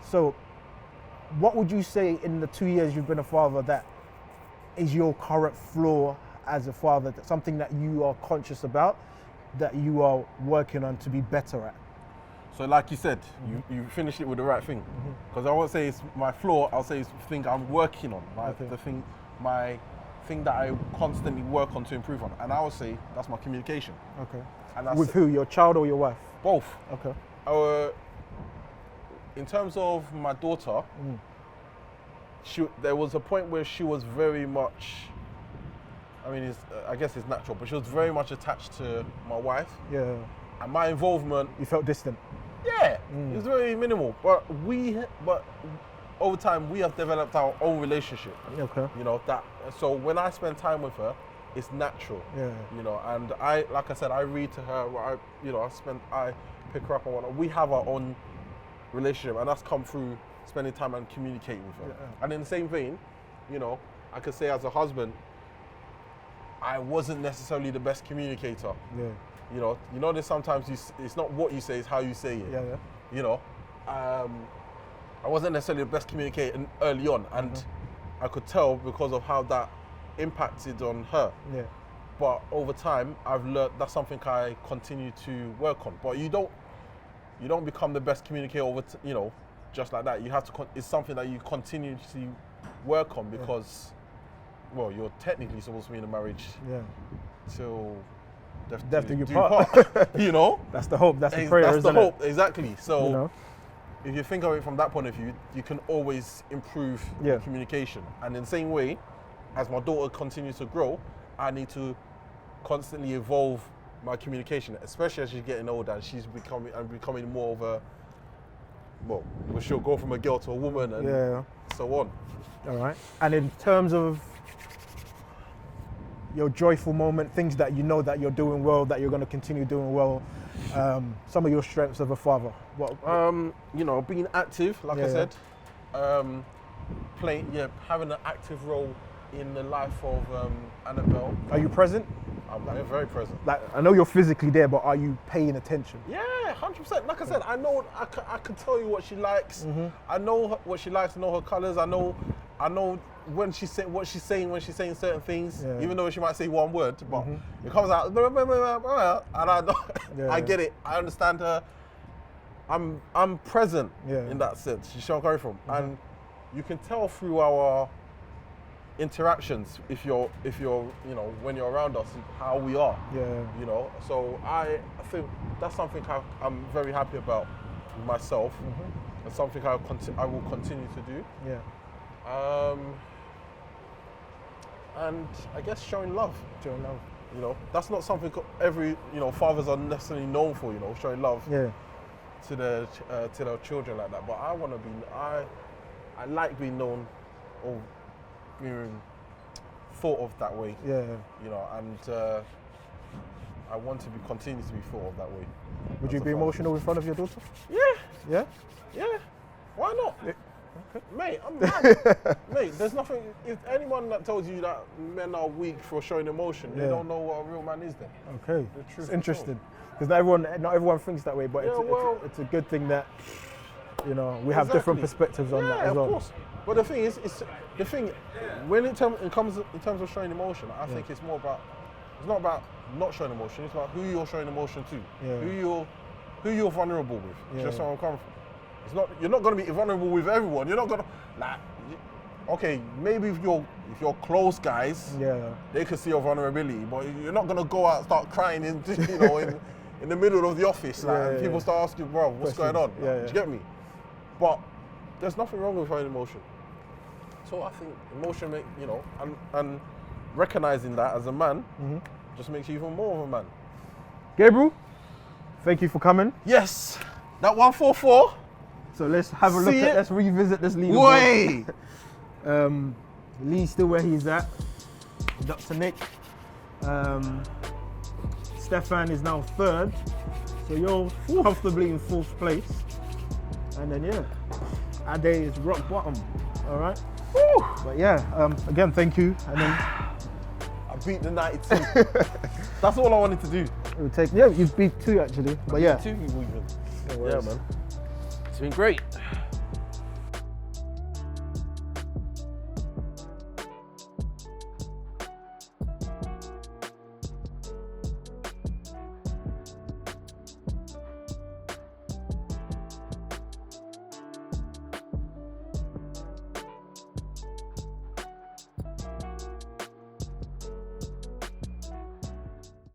So what would you say in the 2 years you've been a father that is your current flaw as a father, something that you are conscious about, that you are working on to be better at? So like you said, you finished it with the right thing. Because I won't say it's my flaw, I'll say it's the thing I'm working on. My thing that I constantly work on to improve on. And I would say that's my communication. Okay. And with who, your child or your wife? Both. Okay. In terms of my daughter, there was a point where she was very much, I mean, I guess it's natural, but she was very much attached to my wife. Yeah. And my involvement. You felt distant? Yeah, it was very minimal. But over time, we have developed our own relationship. Okay. You know, so when I spend time with her, it's natural. Yeah. You know, and like I said, I read to her, I pick her up and whatnot. We have our own relationship, and that's come through spending time and communicating with her. Yeah. And in the same vein, you know, I could say as a husband, I wasn't necessarily the best communicator. Yeah. You know, there's sometimes it's not what you say, it's how you say it. Yeah, yeah. You know, I wasn't necessarily the best communicator early on, and I could tell because of how that impacted on her. Yeah. But over time, I've learned that's something I continue to work on. But you don't become the best communicator just like that. You have to. It's something that you continuously work on because, well, you're technically supposed to be in a marriage till death do you part. You know, that's the hope. That's the prayer. That's the hope. Exactly. So. You know? If you think of it from that point of view, you can always improve your communication. And in the same way, as my daughter continues to grow, I need to constantly evolve my communication, especially as she's getting older and she's becoming more of a, well, she'll go from a girl to a woman and so on. All right. And in terms of your joyful moment, things that you know that you're doing well, that you're going to continue doing well, some of your strengths of a father. Being active, like I said, having an active role in the life of Annabelle. Are you present? I'm very present. Like, I know you're physically there, but are you paying attention? Yeah, 100%. Like I said, I know, I can tell you what she likes. I know what she likes. I know her colors. I know when she's saying what she's saying when she's saying certain things. Yeah. Even though she might say one word, but it comes out, and I know, I get it. I understand her. I'm present in that sense. You see where I'm coming from, and you can tell through our interactions if you're you know, when you're around us, how we are. Yeah. You know, so I think that's something I'm very happy about myself, and something I will continue to do. Yeah. And I guess showing love. Showing love. You know, that's not something every, you know, fathers are necessarily known for. You know, showing love. Yeah. To their children like that. But I want to be. I like being known or being thought of that way. Yeah. You know, and I want to continue to be thought of that way. Would you be emotional in front of your daughter? Yeah. Yeah. Yeah. Why not? Yeah. Okay. Mate, I'm mad. Mate, there's nothing. If anyone that tells you that men are weak for showing emotion, they don't know what a real man is then. Okay. The truth It's is interesting. Because not everyone thinks that way, but Yeah, it's a good thing that, you know, we have different perspectives on that as well. Of course. But the thing is, when it comes in terms of showing emotion, I think it's not about not showing emotion. It's about who you're showing emotion to, who you're vulnerable with. Yeah. Just where I'm coming from. It's not, you're not going to be vulnerable with everyone. You're not going to okay, maybe if you're close guys, they can see your vulnerability, but you're not going to go out and start crying in the middle of the office, and people start asking, bro, what's going on? Do you get me? But there's nothing wrong with showing emotion. So I think emotion, you know, and recognizing that as a man just makes you even more of a man. Gabriel, thank you for coming. Yes, that 144. So let's have a look at, let's revisit this league. Way. Lee's still where he's at. Dr. Nick. Stefan is now third. So you're comfortably in fourth place. And then Ade is rock bottom. All right. Woo. But again, thank you. And then I beat the 92. That's all I wanted to do. it would take. You've beat 2 actually. But 2 even. Yeah, man. It's been great.